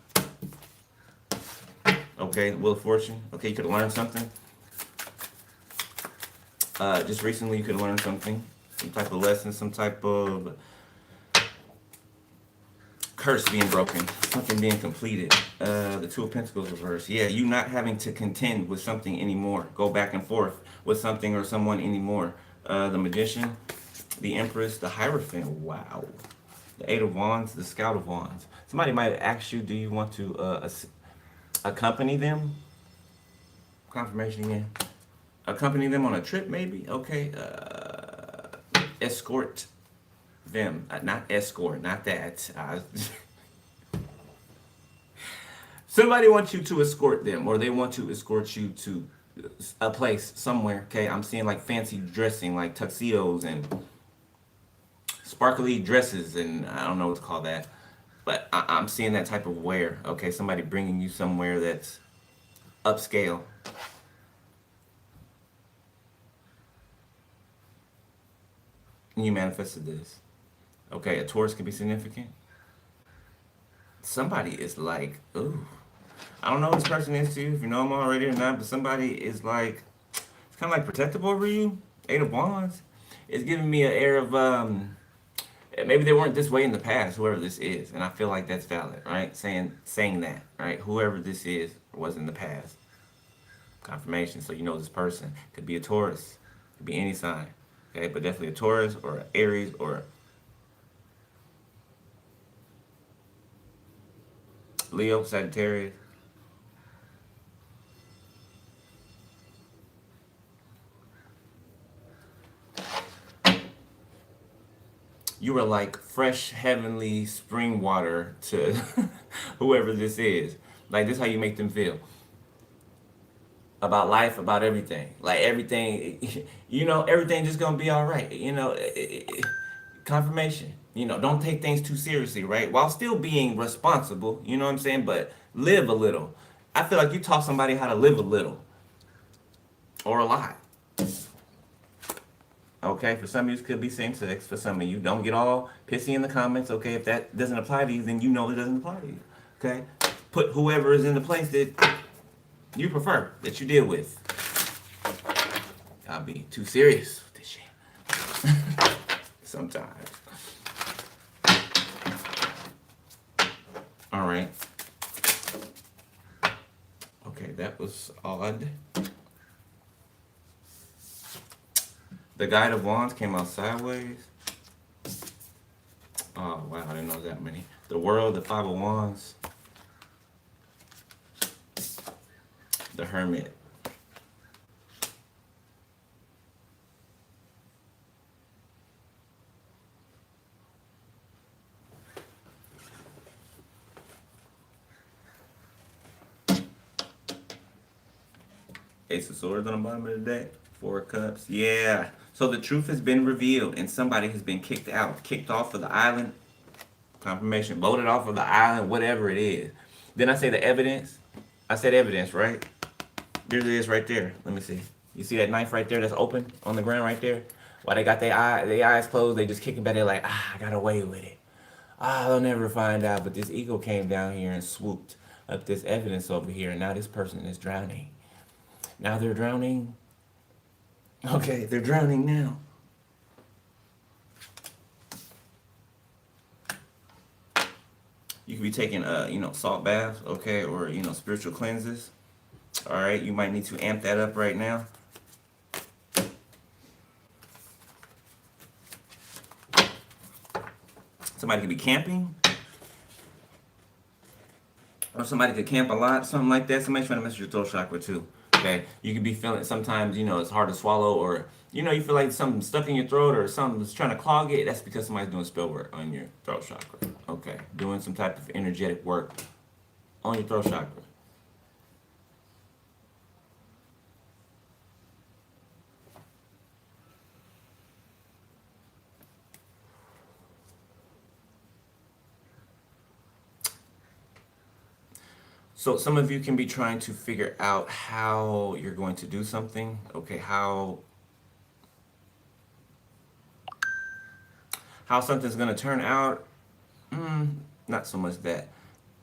Speaker 1: Okay? Wheel of Fortune. Okay, you could have learned something. Just recently you could have learned something. Some type of lesson, some type of curse being broken, something being completed. The Two of Pentacles reverse. Yeah, you not having to contend with something anymore. Go back and forth with something or someone anymore. The Magician, the Empress, the Hierophant. Wow. The Eight of Wands, the Scout of Wands. Somebody might ask you, do you want to accompany them? Confirmation again. Accompany them on a trip, maybe? Okay. Escort them. Not escort, not that. Somebody wants you to escort them, or they want to escort you to a place somewhere. Okay, I'm seeing like fancy dressing, like tuxedos and sparkly dresses, and I don't know what to call that, but I'm seeing that type of wear. Okay, somebody bringing you somewhere that's upscale. And you manifested this. Okay, a Taurus can be significant. Somebody is like, ooh. I don't know who this person is to you, if you know them already or not, but somebody is like, it's kind of like protective over you. Eight of Wands. It's giving me an air of, maybe they weren't this way in the past, whoever this is. And I feel like that's valid, right? Saying that, right? Whoever this is was in the past. Confirmation, so you know this person. Could be a Taurus. Could be any sign. Okay, but definitely a Taurus or an Aries or Leo, Sagittarius. You are like fresh heavenly spring water to whoever this is. Like this is how you make them feel. About life, about everything. Like everything, you know, everything just gonna be all right. You know, confirmation. You know, don't take things too seriously, right? While still being responsible, you know what I'm saying? But live a little. I feel like you taught somebody how to live a little. Or a lot. Okay, for some of you it could be same sex. For some of you, don't get all pissy in the comments. Okay, if that doesn't apply to you, then you know it doesn't apply to you. Okay? put whoever is in the place that you prefer, that you deal with. I'll be too serious with this shit. Sometimes. All right. Okay, that was odd. The Guide of Wands came out sideways. Oh, wow, I didn't know that many. The World, the Five of Wands. The Hermit. Ace of Swords on the bottom of the deck. Four of Cups. Yeah. So the truth has been revealed and somebody has been kicked out, kicked off of the island. Confirmation. Voted off of the island, whatever it is. Then I say the evidence. I said evidence, right? There it is right there. Let me see. You see that knife right there that's open on the ground right there? Why they got their eyes closed, they just kicking back. They're like, I got away with it. They'll never find out. But this eagle came down here and swooped up this evidence over here. And now this person is drowning. Now they're drowning. Okay, they're drowning now. You could be taking, salt baths, okay, or, spiritual cleanses. All right, you might need to amp that up right now. Somebody could be camping. Or somebody could camp a lot, something like that. Somebody's trying to mess with your throat chakra too. Okay, you could be feeling sometimes, it's hard to swallow, or you feel like something's stuck in your throat or something's trying to clog it. That's because somebody's doing spell work on your throat chakra. Okay, doing some type of energetic work on your throat chakra. So some of you can be trying to figure out how you're going to do something. Okay, how something's going to turn out. Not so much that.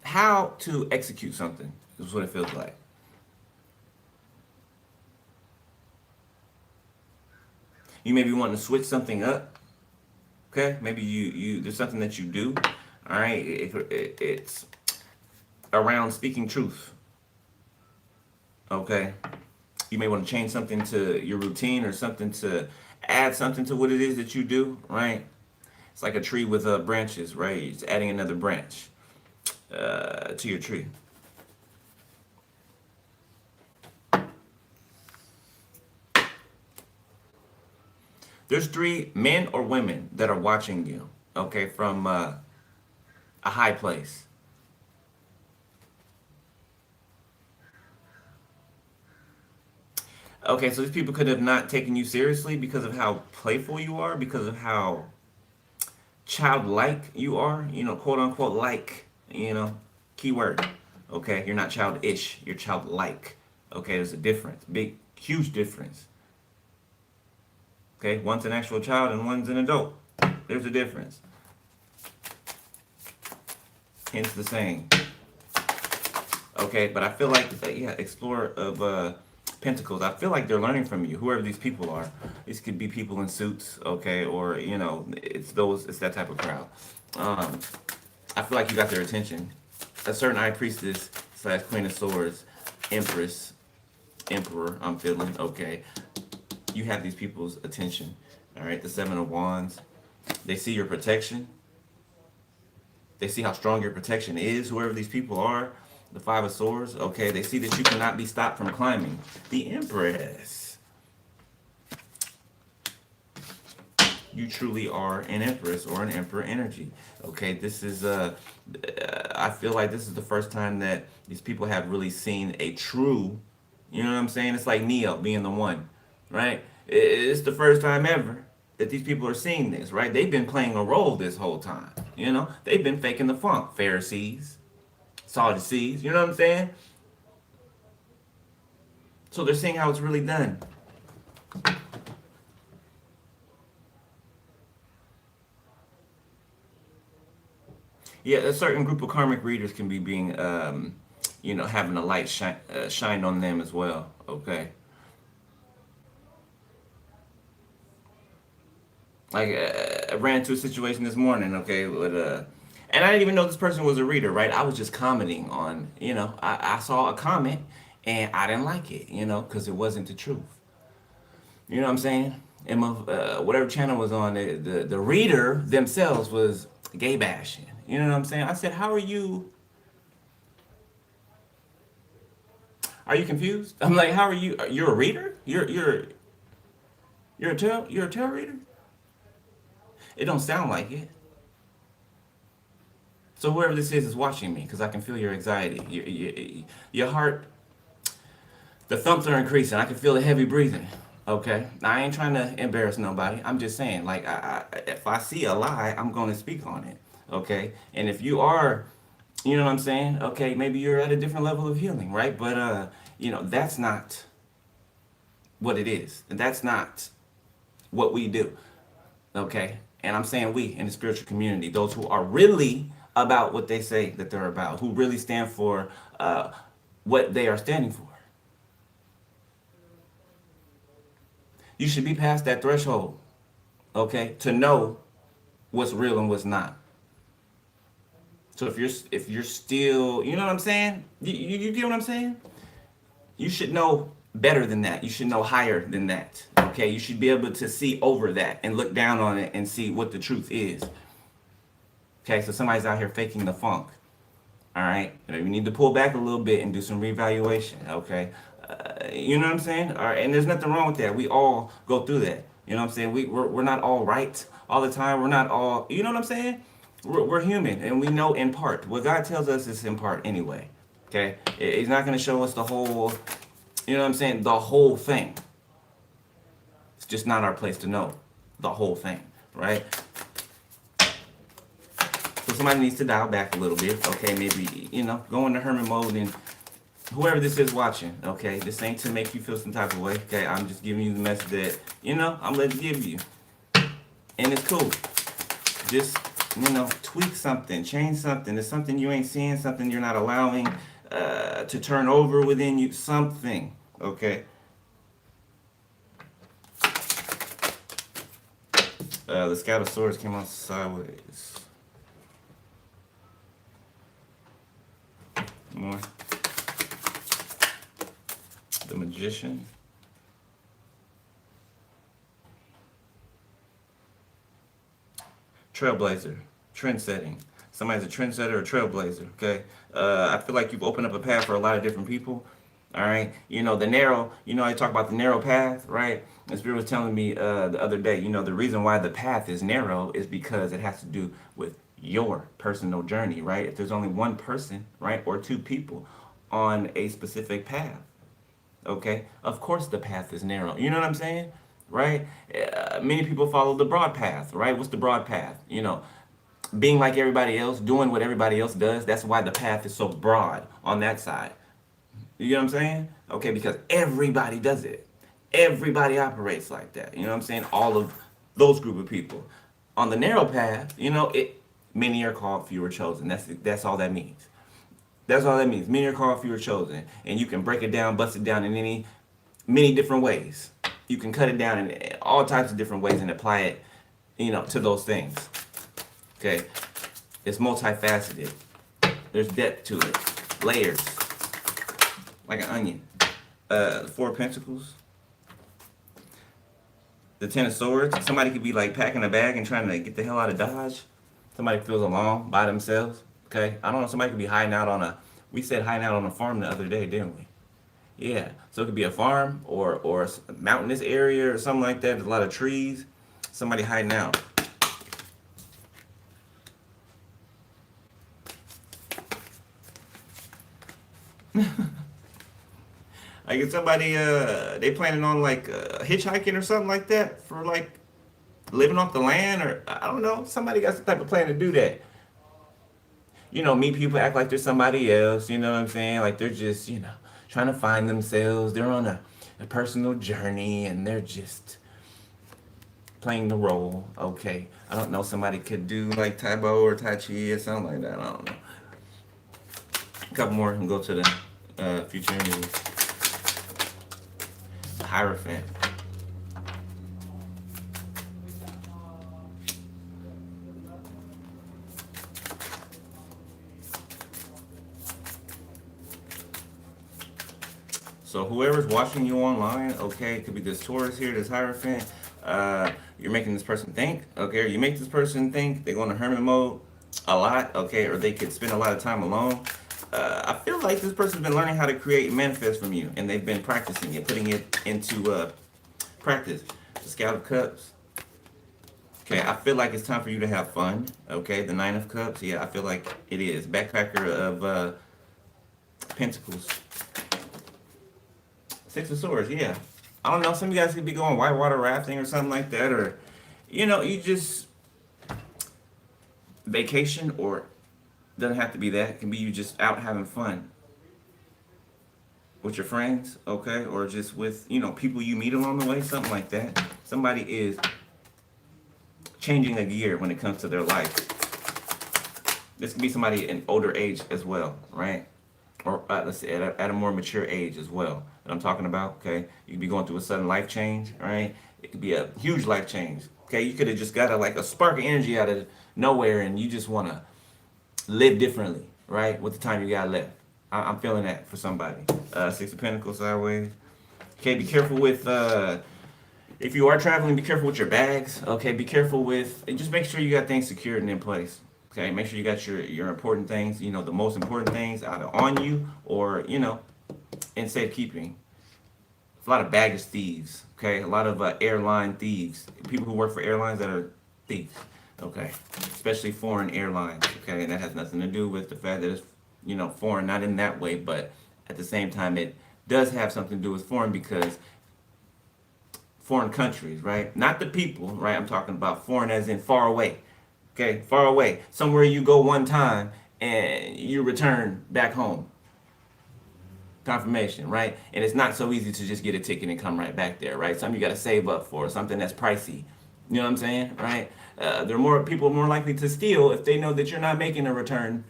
Speaker 1: How to execute something is what it feels like. You may be wanting to switch something up. Okay, maybe you there's something that you do. All right, it's around speaking truth. Okay, you may want to change something to your routine or something to add something to what it is that you do, right? It's like a tree with branches, right? It's adding another branch to your tree. There's 3 men or women that are watching you, okay, from a high place. Okay, so these people could have not taken you seriously because of how playful you are, because of how childlike you are, quote unquote like, keyword. Okay, you're not childish, you're childlike. Okay, there's a difference, big, huge difference. Okay, one's an actual child and one's an adult. There's a difference. Hence the saying. Okay, but I feel like, Explorer of Pentacles, I feel like they're learning from you, whoever these people are. These could be people in suits, okay, or, it's that type of crowd. I feel like you got their attention. A certain High Priestess / Queen of Swords, Empress, Emperor, I'm feeling, okay. You have these people's attention, all right? The 7 of Wands. They see your protection. They see how strong your protection is, whoever these people are. The 5 of Swords, okay? They see that you cannot be stopped from climbing. The Empress. You truly are an Empress or an Emperor energy, okay? This is, I feel like this is the first time that these people have really seen a true, you know what I'm saying? It's like Neo being the one, right? It's the first time ever that these people are seeing this, right? They've been playing a role this whole time, They've been faking the funk. Pharisees, Sadducees, you know what I'm saying? So they're seeing how it's really done. Yeah, a certain group of karmic readers can be being, having a light shine on them as well. Okay, like I ran into a situation this morning. Okay, with and I didn't even know this person was a reader. Right, I was just commenting on, I saw a comment and I didn't like it, because it wasn't the truth. You know what I'm saying? And my, whatever channel was on, the reader themselves was gay bashing. You know what I'm saying? I said, "How are you? Are you confused?" I'm like, "How are you? You're a reader? You're a tarot reader? It don't sound like it." So whoever this is watching me, because I can feel your anxiety, your heart, the thumps are increasing. I can feel the heavy breathing. Okay, now, I ain't trying to embarrass nobody. I'm just saying, like, if I see a lie, I'm going to speak on it. Okay, and if you are, you know what I'm saying? Okay, maybe you're at a different level of healing, right? But that's not what it is, and that's not what we do. Okay, and I'm saying we in the spiritual community, those who are really about what they say that they're about, who really stand for what they are standing for. You should be past that threshold, okay, to know what's real and what's not. So if you're still, you know what I'm saying? You get what I'm saying? You should know better than that. You should know higher than that. Okay, you should be able to see over that and look down on it and see what the truth is. Okay, so somebody's out here faking the funk. All right, we need to pull back a little bit and do some reevaluation. Okay, you know what I'm saying? All right, and there's nothing wrong with that. We all go through that. You know what I'm saying? We're not all right all the time. We're not all. You know what I'm saying? We're human, and we know in part. What God tells us is in part anyway. Okay, He's not going to show us the whole. You know what I'm saying? The whole thing. It's just not our place to know the whole thing, right? So somebody needs to dial back a little bit. Okay, maybe go into hermit mode, and whoever this is watching, okay, this ain't to make you feel some type of way. Okay, I'm just giving you the message that I'm letting give you, and it's cool. Just tweak something, change something. There's something you ain't seeing, something you're not allowing to turn over within you, something. Okay. The Scout of Swords came out sideways. More. The Magician. Trailblazer. Trend setting. Somebody's a trendsetter or trailblazer. Okay. I feel like you've opened up a path for a lot of different people. All right. The narrow, I talk about the narrow path, right? The Spirit was telling me the other day, the reason why the path is narrow is because it has to do with your personal journey, right? If there's only one person, right, or two people on a specific path, okay, of course the path is narrow. You know what I'm saying? Right? Many people follow the broad path, right? What's the broad path? Being like everybody else, doing what everybody else does. That's why the path is so broad on that side. You know what I'm saying? Okay, because everybody does it. Everybody operates like that. You know what I'm saying? All of those group of people. On the narrow path, many are called, few are chosen. That's all that means. That's all that means. Many are called, few are chosen. And you can break it down, bust it down in many different ways. You can cut it down in all types of different ways and apply it, to those things. Okay? It's multifaceted. There's depth to it. Layers. Like an onion. The Four of Pentacles. The Ten of Swords. Somebody could be like packing a bag and trying to get the hell out of Dodge. Somebody feels alone by themselves. Okay? I don't know. Somebody could be hiding out on we said hiding out on a farm the other day, didn't we? Yeah. So it could be a farm or a mountainous area or something like that. There's a lot of trees. Somebody hiding out. Like if somebody they planning on like hitchhiking or something like that for like living off the land, or I don't know, somebody got some type of plan to do that. Meet people, act like they're somebody else, you know what I'm saying? Like they're just, trying to find themselves. They're on a personal journey and they're just playing the role. Okay, I don't know. Somebody could do like Taibo or Tai Chi or something like that. I don't know. A couple more and go to the future enemies. Hierophant. So whoever's watching you online, okay, it could be this Taurus here, this Hierophant. You're making this person think, okay, or you make this person think they go into hermit mode a lot, okay, or they could spend a lot of time alone. I feel like this person's been learning how to create and manifest from you, and they've been practicing it, putting it into practice. The Scout of Cups. Okay, I feel like it's time for you to have fun. Okay, the Nine of Cups. Yeah, I feel like it is. Backpacker of Pentacles. Six of Swords, yeah. I don't know, some of you guys could be going whitewater rafting or something like that, or, you know, you just vacation, or doesn't have to be that. It can be you just out having fun with your friends, okay, or just with, you know, people you meet along the way, something like that. Somebody is changing a gear when it comes to their life. This can be somebody in older age as well, right? Or let's say at a more mature age as well that I'm talking about, okay? You could be going through a sudden life change, right? It could be a huge life change, okay? You could have just got like a spark of energy out of nowhere, and you just want to live differently, right? With the time you got left. I'm feeling that for somebody. Six of Pentacles sideways. Okay, be careful with, if you are traveling, be careful with your bags, okay? Be careful with, just make sure you got things secured and in place. Okay, make sure you got your important things, you know, the most important things either on you or, you know, in safekeeping. A lot of baggage thieves, okay? A lot of airline thieves. People who work for airlines that are thieves, okay? Especially foreign airlines, okay? And that has nothing to do with the fact that it's, you know, foreign, not in that way, but at the same time, it does have something to do with foreign because foreign countries, right? Not the people, right? I'm talking about foreign as in far away. Okay, far away. Somewhere you go one time and you return back home. Confirmation, right? And it's not so easy to just get a ticket and come right back there, right? Something you got to save up for, something that's pricey. You know what I'm saying, right? There are more people more likely to steal if they know that you're not making a return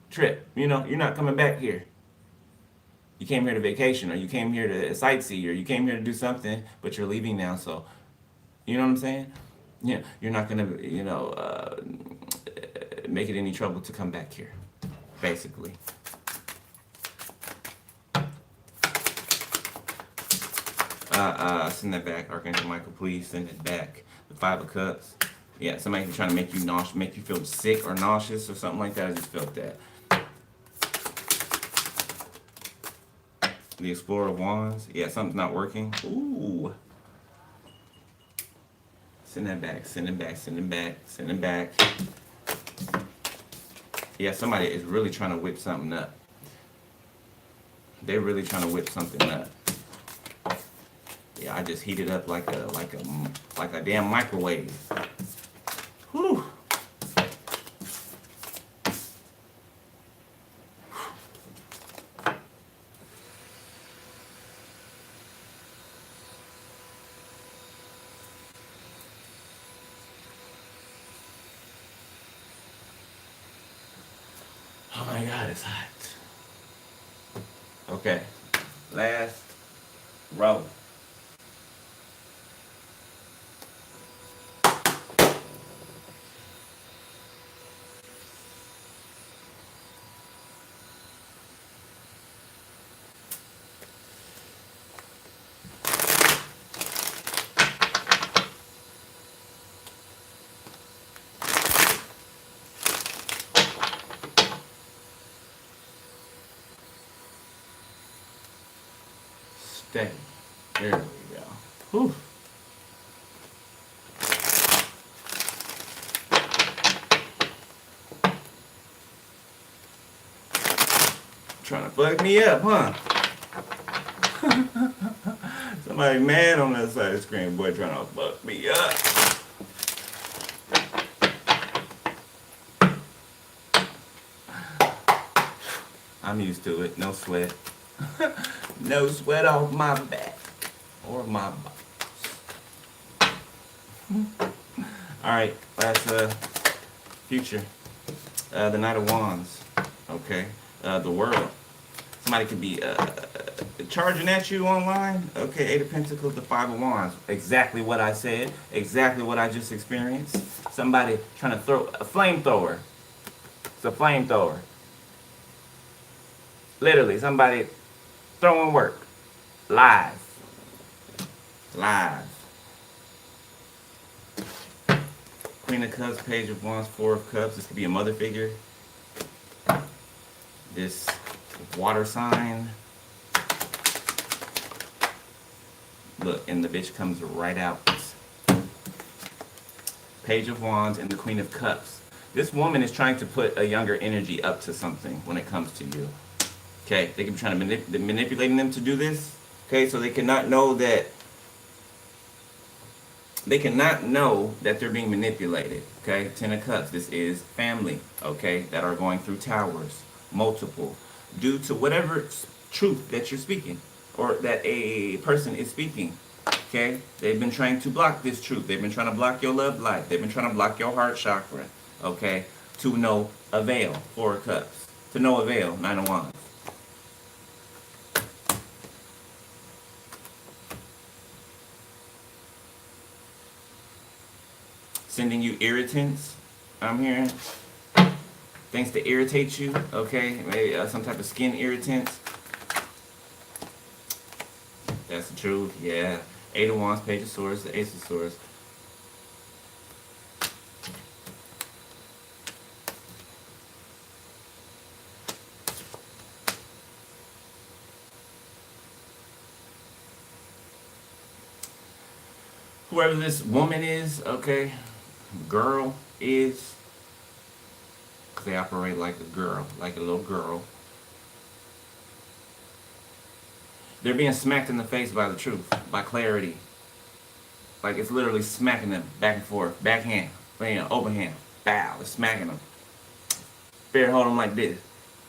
Speaker 1: trip. You know, you're not coming back here. You came here to vacation, or you came here to sightsee, or you came here to do something, but you're leaving now. So, you know what I'm saying? Yeah, you're not gonna, you know, make it any trouble to come back here, basically. Send that back, Archangel Michael, please send it back. The Five of Cups. Yeah, somebody trying to make you nauseous, make you feel sick or nauseous or something like that. I just felt that. The Explorer of Wands. Yeah, something's not working. Ooh. Send that back, send it back, send it back, send it back. Yeah, somebody is really trying to whip something up. They're really trying to whip something up. Yeah, I just heated up like a damn microwave. Whew. Oh my God, it's hot. Okay, last row. Stay. There we go. Whew. Trying to fuck me up, huh? Somebody mad on that side of the screen, boy, trying to fuck me up. I'm used to it. No sweat. No sweat off my back or my box. All right, last future. The Knight of Wands. Okay. The World. Somebody could be charging at you online. Okay, Eight of Pentacles, the Five of Wands. Exactly what I said. Exactly what I just experienced. Somebody trying to throw a flamethrower. It's a flamethrower. Literally, somebody throwing work. Live. Live. Queen of Cups, Page of Wands, Four of Cups. This could be a mother figure. This water sign. Look, and the bitch comes right out. Page of Wands and the Queen of Cups. This woman is trying to put a younger energy up to something when it comes to you. Okay, they can be trying to manipulating them to do this. Okay, so they cannot know that they're being manipulated. Okay, Ten of Cups. This is family. Okay, that are going through towers, multiple, due to whatever truth that you're speaking or that a person is speaking. Okay, they've been trying to block this truth. They've been trying to block your love life. They've been trying to block your heart chakra. Okay, to no avail. Four of Cups. To no avail. Nine of Wands. Sending you irritants, I'm hearing. Things to irritate you, okay? Maybe some type of skin irritants. That's the truth, yeah. Eight of Wands, Page of Swords, the Ace of Swords. Whoever this woman is, okay? Girl is, because they operate like a girl, like a little girl. They're being smacked in the face by the truth, by clarity. Like it's literally smacking them back and forth, backhand, open hand, bow, it's smacking them. Bear hold them like this,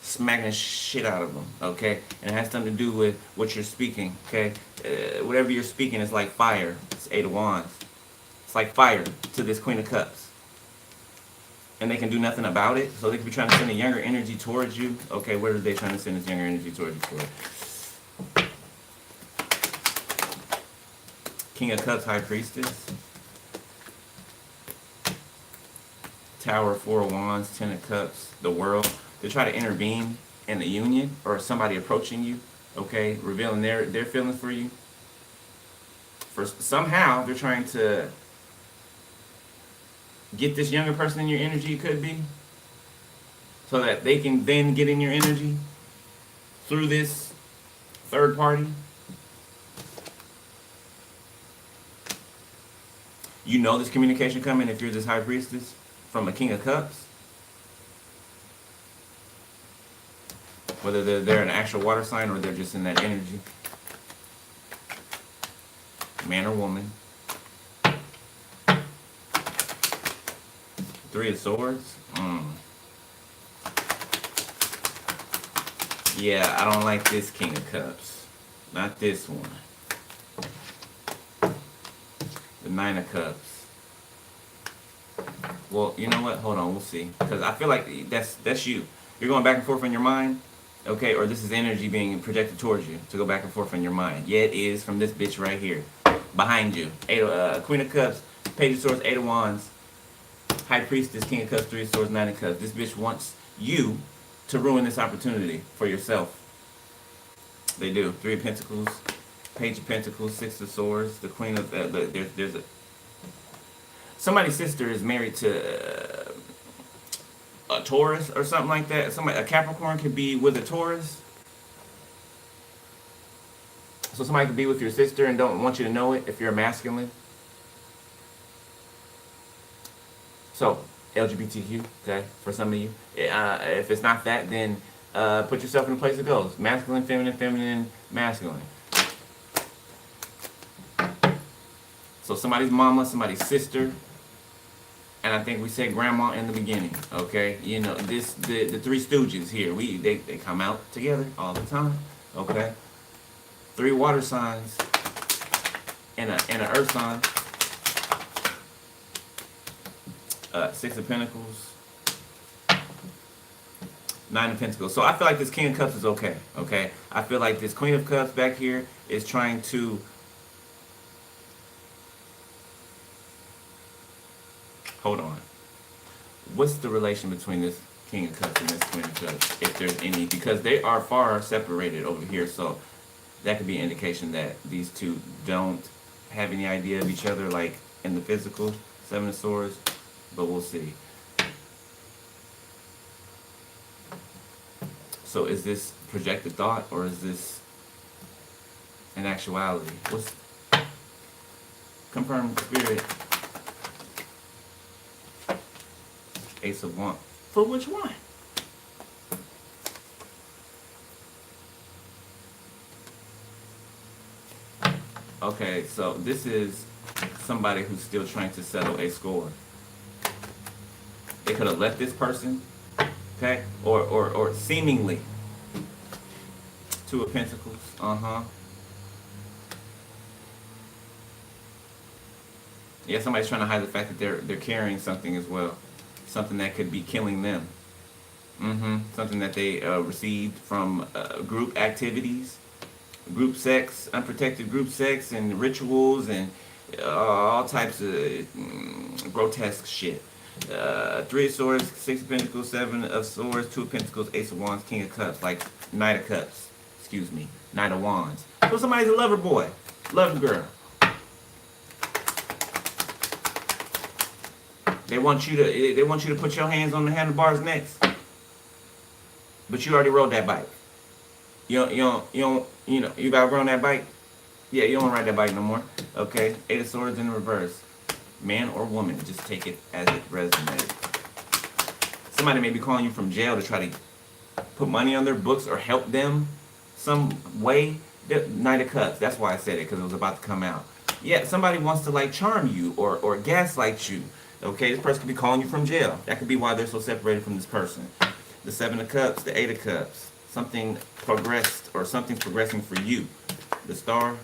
Speaker 1: smacking the shit out of them, okay? And it has something to do with what you're speaking, okay? Whatever you're speaking is like fire. It's Eight of Wands. It's like fire to this Queen of Cups. And they can do nothing about it. So they could be trying to send a younger energy towards you. Okay, where are they trying to send this younger energy towards you for? King of Cups, High Priestess. Tower, Four of Wands, Ten of Cups, the World. They try to intervene in the union or somebody approaching you. Okay, revealing their feelings for you. Somehow they're trying to get this younger person in your energy, could be, so that they can then get in your energy through this third party. You know this communication coming if you're this High Priestess from a King of Cups. Whether they're an actual water sign or they're just in that energy. Man or woman. Three of Swords. Yeah, I don't like this King of Cups. Not this one. The Nine of Cups. Well, you know what? Hold on, we'll see. Because I feel like that's you. You're going back and forth in your mind. Okay, or this is energy being projected towards you to go back and forth in your mind. Yeah, it is from this bitch right here. Behind you. Queen of Cups, Page of Swords, Eight of Wands, High Priestess, King of Cups, Three of Swords, Nine of Cups. This bitch wants you to ruin this opportunity for yourself. They do. Three of Pentacles, Page of Pentacles, Six of Swords, the Queen of... there's a... Somebody's sister is married to a Taurus or something like that. A Capricorn could be with a Taurus. So somebody could be with your sister and don't want you to know it if you're a masculine. So, LGBTQ, okay, for some of you. If it's not that, then put yourself in the place it goes. Masculine, feminine, feminine, masculine. So somebody's mama, somebody's sister. And I think we said grandma in the beginning, okay? You know, the Three Stooges here, they come out together all the time, okay? Three water signs and an earth sign. Six of Pentacles, Nine of Pentacles. So I feel like this King of Cups is okay. Okay, I feel like this Queen of Cups back here is trying to hold on. What's the relation between this King of Cups and this Queen of Cups, if there's any? Because they are far separated over here, so that could be an indication that these two don't have any idea of each other, like in the physical. Seven of Swords, but we'll see. So is this projected thought, or is this an actuality? What's confirm spirit? Ace of Wands. For which one? Okay, so this is somebody who's still trying to settle a score. They could have left this person, okay? Or seemingly. Two of Pentacles, Yeah, somebody's trying to hide the fact that they're carrying something as well. Something that could be killing them. Something that they received from group activities, group sex, unprotected group sex, and rituals, and all types of grotesque shit. Three of Swords, Six of Pentacles, Seven of Swords, Two of Pentacles, Ace of Wands, King of Cups, like Knight of Cups. Excuse me, Knight of Wands. So somebody's a lover boy, lover girl. They want you to put your hands on the handlebars next, but you already rode that bike. You've outgrown that bike. Yeah, you don't ride that bike no more. Okay, Eight of Swords in reverse. Man or woman, just take it as it resonates. Somebody may be calling you from jail to try to put money on their books or help them some way. Knight of Cups. That's why I said it, because it was about to come out. Yeah, somebody wants to like charm you or gaslight you. Okay, this person could be calling you from jail. That could be why they're so separated from this person. The Seven of Cups, the Eight of Cups. Something progressed, or something's progressing for you. The Star.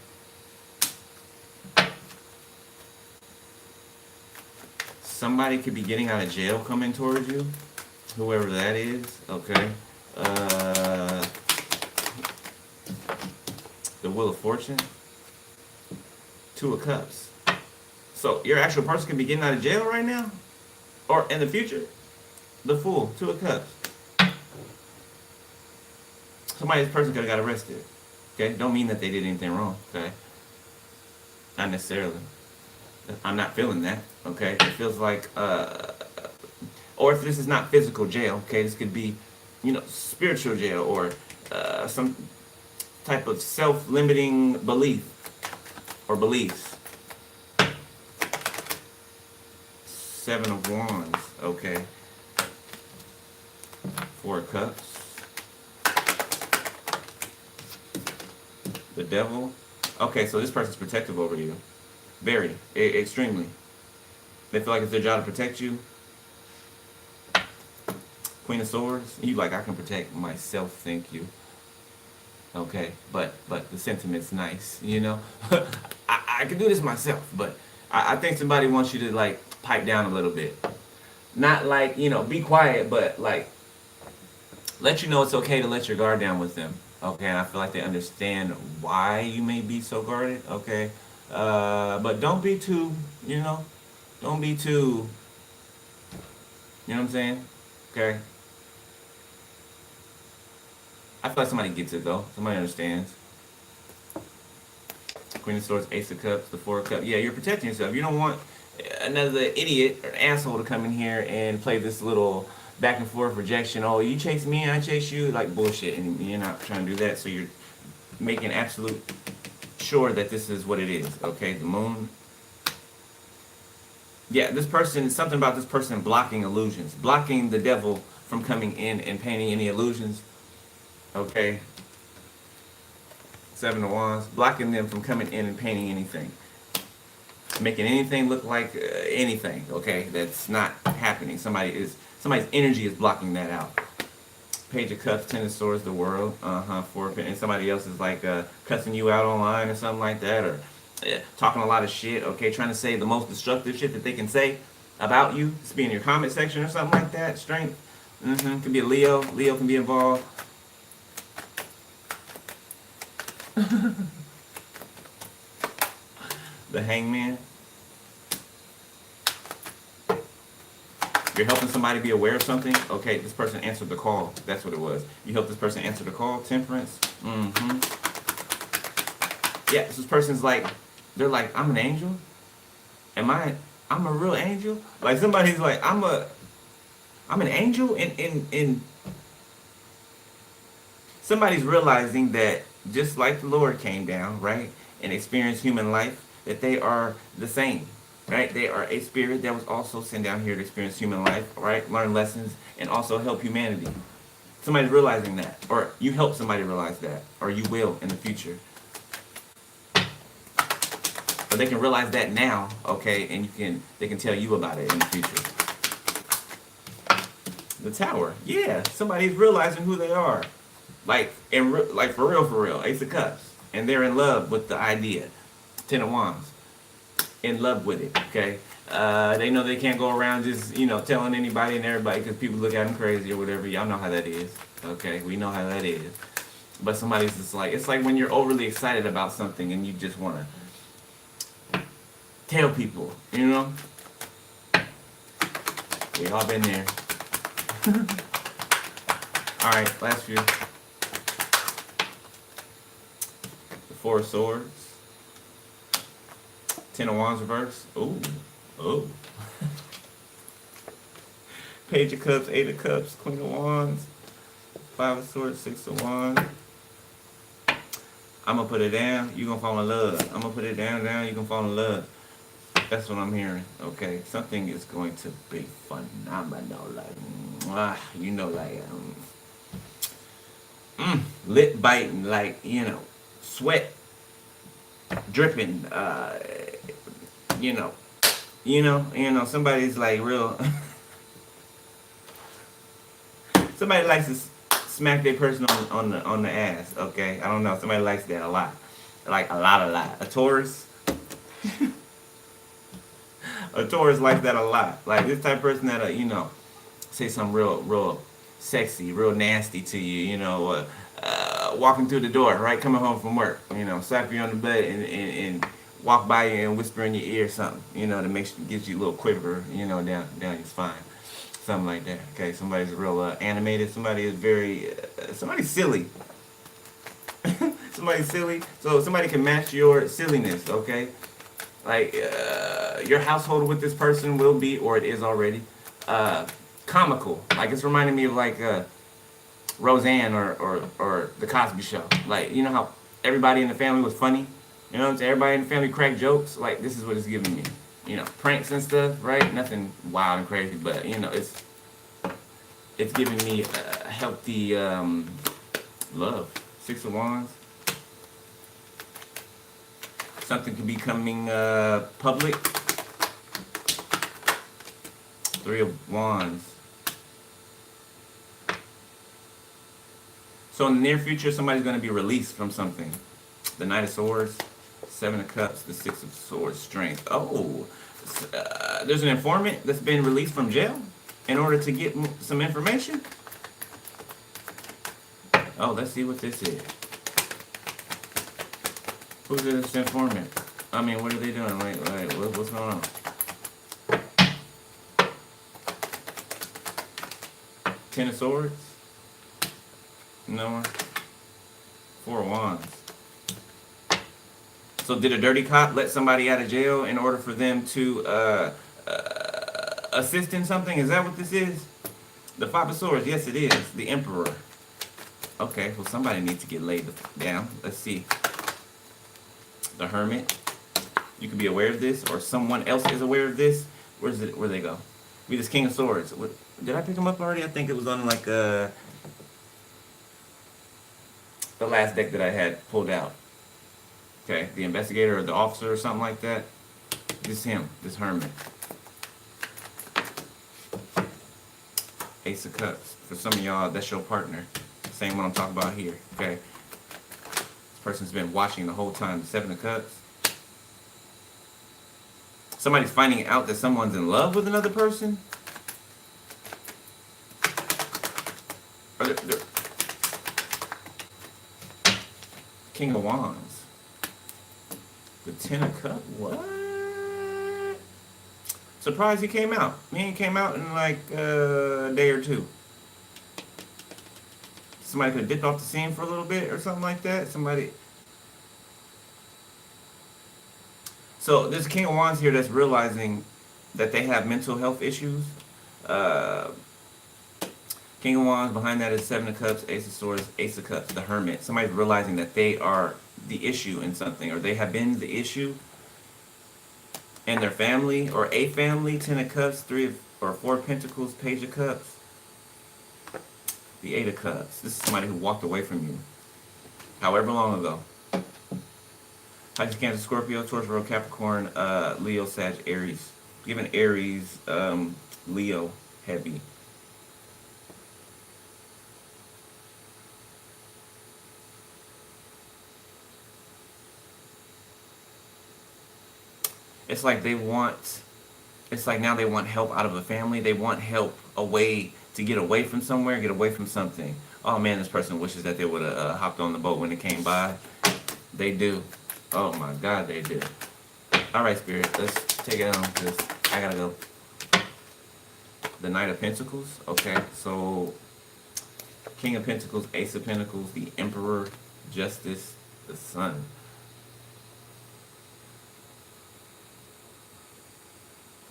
Speaker 1: Somebody could be getting out of jail coming towards you. Whoever that is. Okay. The Wheel of Fortune. Two of Cups. So your actual person could be getting out of jail right now? Or in the future? The Fool. Two of Cups. Somebody's person could have got arrested. Okay? Don't mean that they did anything wrong. Okay? Not necessarily. I'm not feeling that. Okay? It feels like, or if this is not physical jail, okay, this could be, spiritual jail, or some type of self-limiting belief or beliefs. Seven of Wands. Okay. Four of Cups. The Devil. Okay, so this person's protective over you. Very. Extremely. They feel like it's their job to protect you. Queen of Swords. You like, I can protect myself, thank you. Okay, but the sentiment's nice, I can do this myself, but I think somebody wants you to, like, pipe down a little bit. Not like, be quiet, but, like, let you know it's okay to let your guard down with them. Okay, and I feel like they understand why you may be so guarded, okay? But don't be too, don't be too, you know what I'm saying? Okay? I feel like somebody gets it, though. Somebody understands. Queen of Swords, Ace of Cups, the Four of Cups. Yeah, you're protecting yourself. You don't want another idiot or asshole to come in here and play this little back and forth rejection. Oh, you chase me, I chase you, like bullshit, and you're not trying to do that. So you're making absolute sure that this is what it is. Okay, the Moon. Yeah, this person, something about this person blocking illusions, blocking the devil from coming in and painting any illusions. Okay. Seven of Wands, blocking them from coming in and painting anything, making anything look like anything. Okay, that's not happening. Somebody's energy is blocking that out. Page of Cups, Ten of Swords, the World, and somebody else is like cussing you out online or something like that, or talking a lot of shit. Okay, trying to say the most destructive shit that they can say. about you. This be in your comment section or something like that. Strength. Could be a Leo. Leo can be involved. The Hangman. You're helping somebody be aware of something. Okay, this person answered the call. That's what it was. You helped this person answer the call. Temperance. Yeah, this person's like, they're like, I'm an angel. I'm a real angel. Like somebody's like, I'm an angel, and somebody's realizing that just like the Lord came down, right, and experienced human life, that they are the same. Right? They are a spirit that was also sent down here to experience human life, right? Learn lessons and also help humanity. Somebody's realizing that, or you help somebody realize that, or you will in the future. But they can realize that now, okay, and they can tell you about it in the future. The Tower, yeah, somebody's realizing who they are, like for real, Ace of Cups, and they're in love with the idea. Ten of Wands. In love with it, okay? They know they can't go around just, telling anybody and everybody because people look at them crazy or whatever. Y'all know how that is, okay? We know how that is. But somebody's just like, it's like when you're overly excited about something and you just want to tell people, We all been there. All right, last few. The Four of Swords. Ten of Wands reverse. Ooh. Page of Cups, Eight of Cups, Queen of Wands, Five of Swords, Six of Wands. I'm gonna put it down. You gonna fall in love. I'm gonna put it down. You gonna fall in love. That's what I'm hearing. Okay, something is going to be phenomenal. Like, lip biting, like sweat dripping. Somebody's like real. Somebody likes to smack their person on the ass. Okay, I don't know. Somebody likes that a lot, like a lot. A Taurus. A Taurus likes that a lot. Like this type of person that say something real sexy, real nasty to you. Walking through the door, right, coming home from work. Slap you on the butt and walk by you and whisper in your ear something, to gives you a little quiver, down your spine, something like that. Okay, somebody's real animated. Somebody is very, somebody's silly. Somebody's silly, so somebody can match your silliness. Okay, like your household with this person will be, or it is already, comical. Like it's reminding me of like Roseanne or the Cosby Show. Like how everybody in the family was funny. You know what I'm saying? Everybody in the family crack jokes. Like, this is what it's giving me. Pranks and stuff, right? Nothing wild and crazy, but, it's giving me a healthy love. Six of Wands. Something could be coming public. Three of Wands. So in the near future, somebody's going to be released from something. The Knight of Swords. Seven of Cups, the Six of Swords, Strength. Oh, there's an informant that's been released from jail in order to get some information. Oh, let's see what this is. Who's this informant? I mean, what are they doing? Wait, what's going on? Ten of Swords? No one. Four of Wands. So did a dirty cop let somebody out of jail in order for them to assist in something? Is that what this is? The Five of Swords, yes it is. The Emperor. Okay, well somebody needs to get laid down. Let's see. The Hermit. You can be aware of this, or someone else is aware of this. Where'd they go? Be this King of Swords. Did I pick them up already? I think it was on like the last deck that I had pulled out. Okay, the investigator or the officer or something like that. This him, this Hermit. Ace of Cups. For some of y'all, that's your partner. Same one I'm talking about here. Okay. This person's been watching the whole time. The Seven of Cups. Somebody's finding out that someone's in love with another person. Or King of Wands. The Ten of Cups. What? Surprised he came out. He ain't came out in like a day or two. Somebody could have dipped off the scene for a little bit or something like that. Somebody. So there's a King of Wands here that's realizing that they have mental health issues. King of Wands, behind that is Seven of Cups, Ace of Swords, Ace of Cups, the Hermit. Somebody's realizing that they are the issue in something, or they have been the issue in their family, or a family. Ten of Cups, Four of Pentacles, Page of Cups, the Eight of Cups. This is somebody who walked away from you, however long ago. Pisces, Cancer, Scorpio, Taurus, Virgo, Capricorn, Leo, Sag, Aries. Given Aries, Leo, heavy. It's like now they want help out of a family. They want help away, to get away from somewhere, get away from something. Oh man, this person wishes that they would have hopped on the boat when it came by. They do. Oh my God, they do. All right, Spirit, let's take it on, because I gotta go. The Knight of Pentacles. Okay, so King of Pentacles, Ace of Pentacles, the Emperor, Justice, the Sun.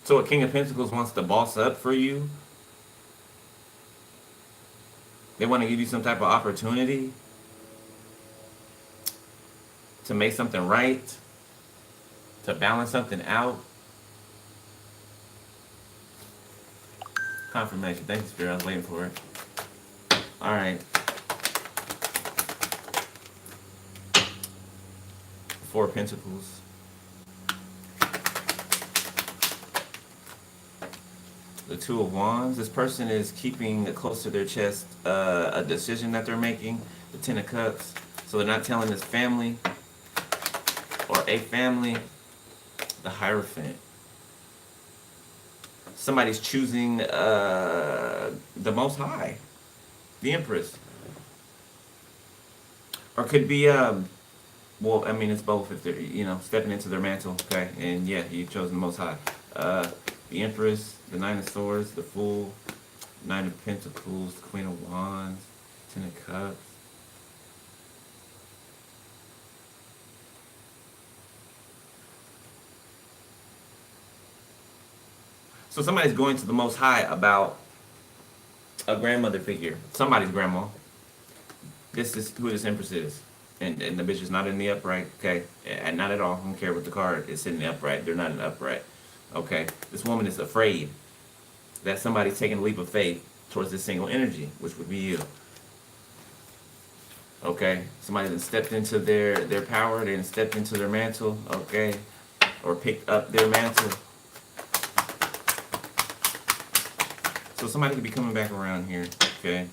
Speaker 1: So a King of Pentacles wants to boss up for you. They want to give you some type of opportunity to make something right, to balance something out. Confirmation. Thank you, Spirit. I was waiting for it. All right. Four of Pentacles. The Two of Wands. This person is keeping close to their chest a decision that they're making. The Ten of Cups. So they're not telling this family or a family. The Hierophant. Somebody's choosing the Most High. The Empress. Or could be, well, I mean, it's both if they're, stepping into their mantle, okay? And yeah, you've chosen the Most High. The Empress, the Nine of Swords, the Fool, Nine of Pentacles, the Queen of Wands, Ten of Cups. So somebody's going to the Most High about a grandmother figure, somebody's grandma. This is who this Empress is. And the bitch is not in the upright, okay? And not at all. I don't care what the card is in the upright. They're not in the upright. Okay? This woman is afraid that somebody's taking a leap of faith towards this single energy, which would be you. Okay? Somebody that stepped into their power, they stepped into their mantle, okay? Or picked up their mantle. So somebody could be coming back around here, okay?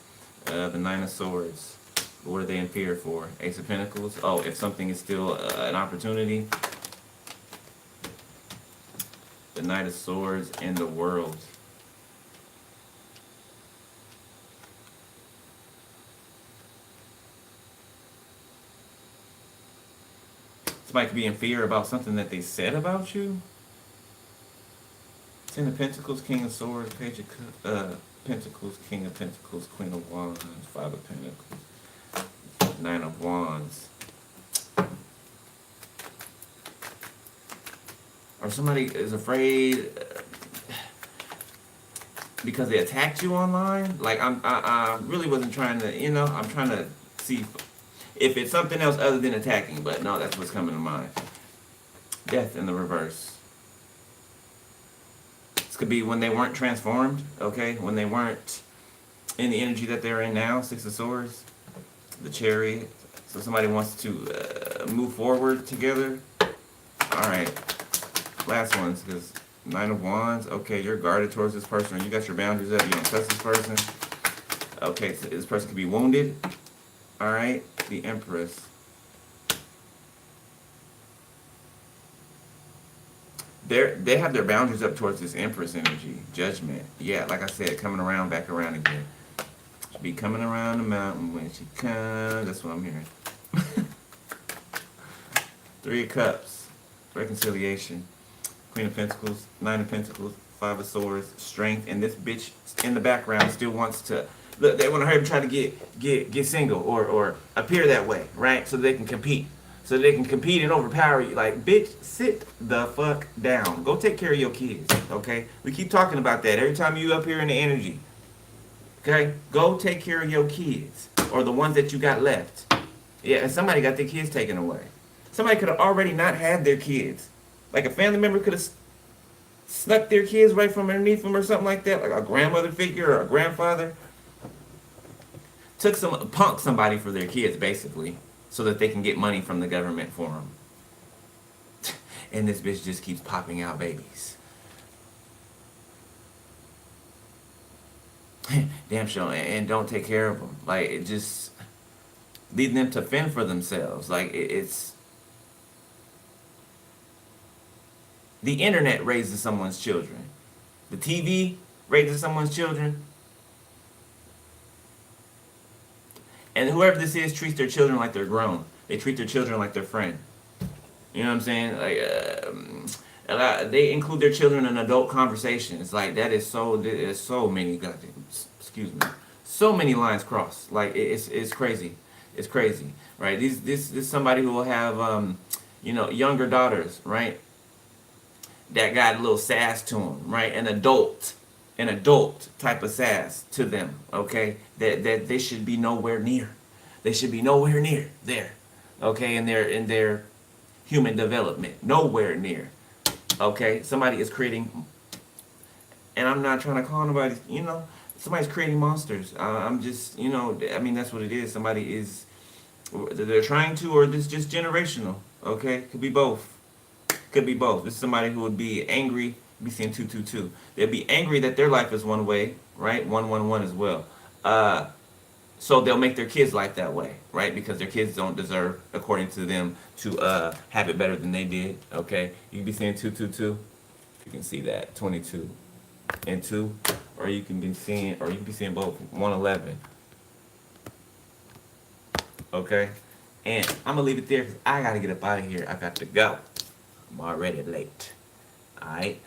Speaker 1: The Nine of Swords. What are they in fear for? Ace of Pentacles. Oh, if something is still an opportunity. The Knight of Swords and the World. Somebody could be in fear about something that they said about you. Ten of Pentacles, King of Swords, Page of Pentacles, King of Pentacles, Queen of Wands, Five of Pentacles, Nine of Wands. Or somebody is afraid because they attacked you online. Like I really wasn't trying to, I'm trying to see if it's something else other than attacking. But no, that's what's coming to mind. Death in the reverse. This could be when they weren't transformed, okay? When they weren't in the energy that they're in now. Six of Swords, the Chariot. So somebody wants to move forward together. All right. Last ones, because Nine of Wands. Okay, you're guarded towards this person. You got your boundaries up. You don't touch this person. Okay, so this person could be wounded. All right. The Empress. they have their boundaries up towards this Empress energy, Judgment. Yeah, like I said, coming around, back around again. She'll be coming around the mountain when she comes. That's what I'm hearing. Three of Cups, reconciliation. Queen of Pentacles, Nine of Pentacles, Five of Swords, strength. And this bitch in the background still wants to look. They want to hurry and try to get single or appear that way, right? So they can compete. So they can compete and overpower you. Like, bitch, sit the fuck down. Go take care of your kids, okay? We keep talking about that every time you up here in the energy. Okay? Go take care of your kids. Or the ones that you got left. Yeah, and somebody got their kids taken away. Somebody could have already not had their kids. Like a family member could have snuck their kids right from underneath them or something like that. Like a grandmother figure or a grandfather. Punked somebody for their kids, basically. So that they can get money from the government for them. And this bitch just keeps popping out babies. Damn sure. And don't take care of them. Like, it just leading them to fend for themselves. Like, it's... The internet raises someone's children. The TV raises someone's children. And whoever this is treats their children like they're grown. They treat their children like their friend. You know what I'm saying? Like, they include their children in adult conversations. Like, that is so... There's so many... Excuse me. So many lines crossed. Like, it's crazy. It's crazy, right? This is somebody who will have, you know, younger daughters, right? That got a little sass to them, right? An adult type of sass to them, okay? That they should be nowhere near. They should be nowhere near there, okay? In their human development, nowhere near, okay? Somebody is creating, and I'm not trying to call nobody, you know, somebody's creating monsters. I'm just, you know, I mean, that's what it is. Somebody is, they're trying to, or this just generational, okay? Could be both. Could be both. This is somebody who would be angry. Be seeing 222. They'd be angry that their life is one way, right? 111 as well. So they'll make their kids' life that way, right? Because their kids don't deserve, according to them, to have it better than they did. Okay, you can be seeing 222. You can see that 22 and 2, or you can be seeing, both 111. Okay, and I'm gonna leave it there because I gotta get up out of here. I got to go. I'm already late. Alright.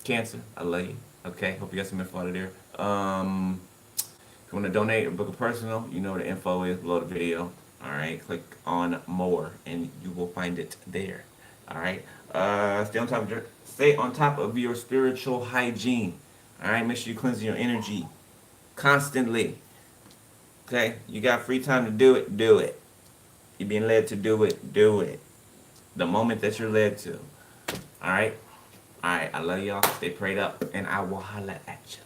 Speaker 1: Cancer, I love you. Okay, hope you got some info out of there. If you want to donate or book a personal, you know where the info is below the video. Alright, click on more and you will find it there. Alright. Stay on top of your spiritual hygiene. Alright, make sure you cleanse your energy constantly. Okay, you got free time to do it, do it. You're being led to do it, do it. The moment that you're led to. Alright? Alright, I love y'all. Stay prayed up, and I will holla at you.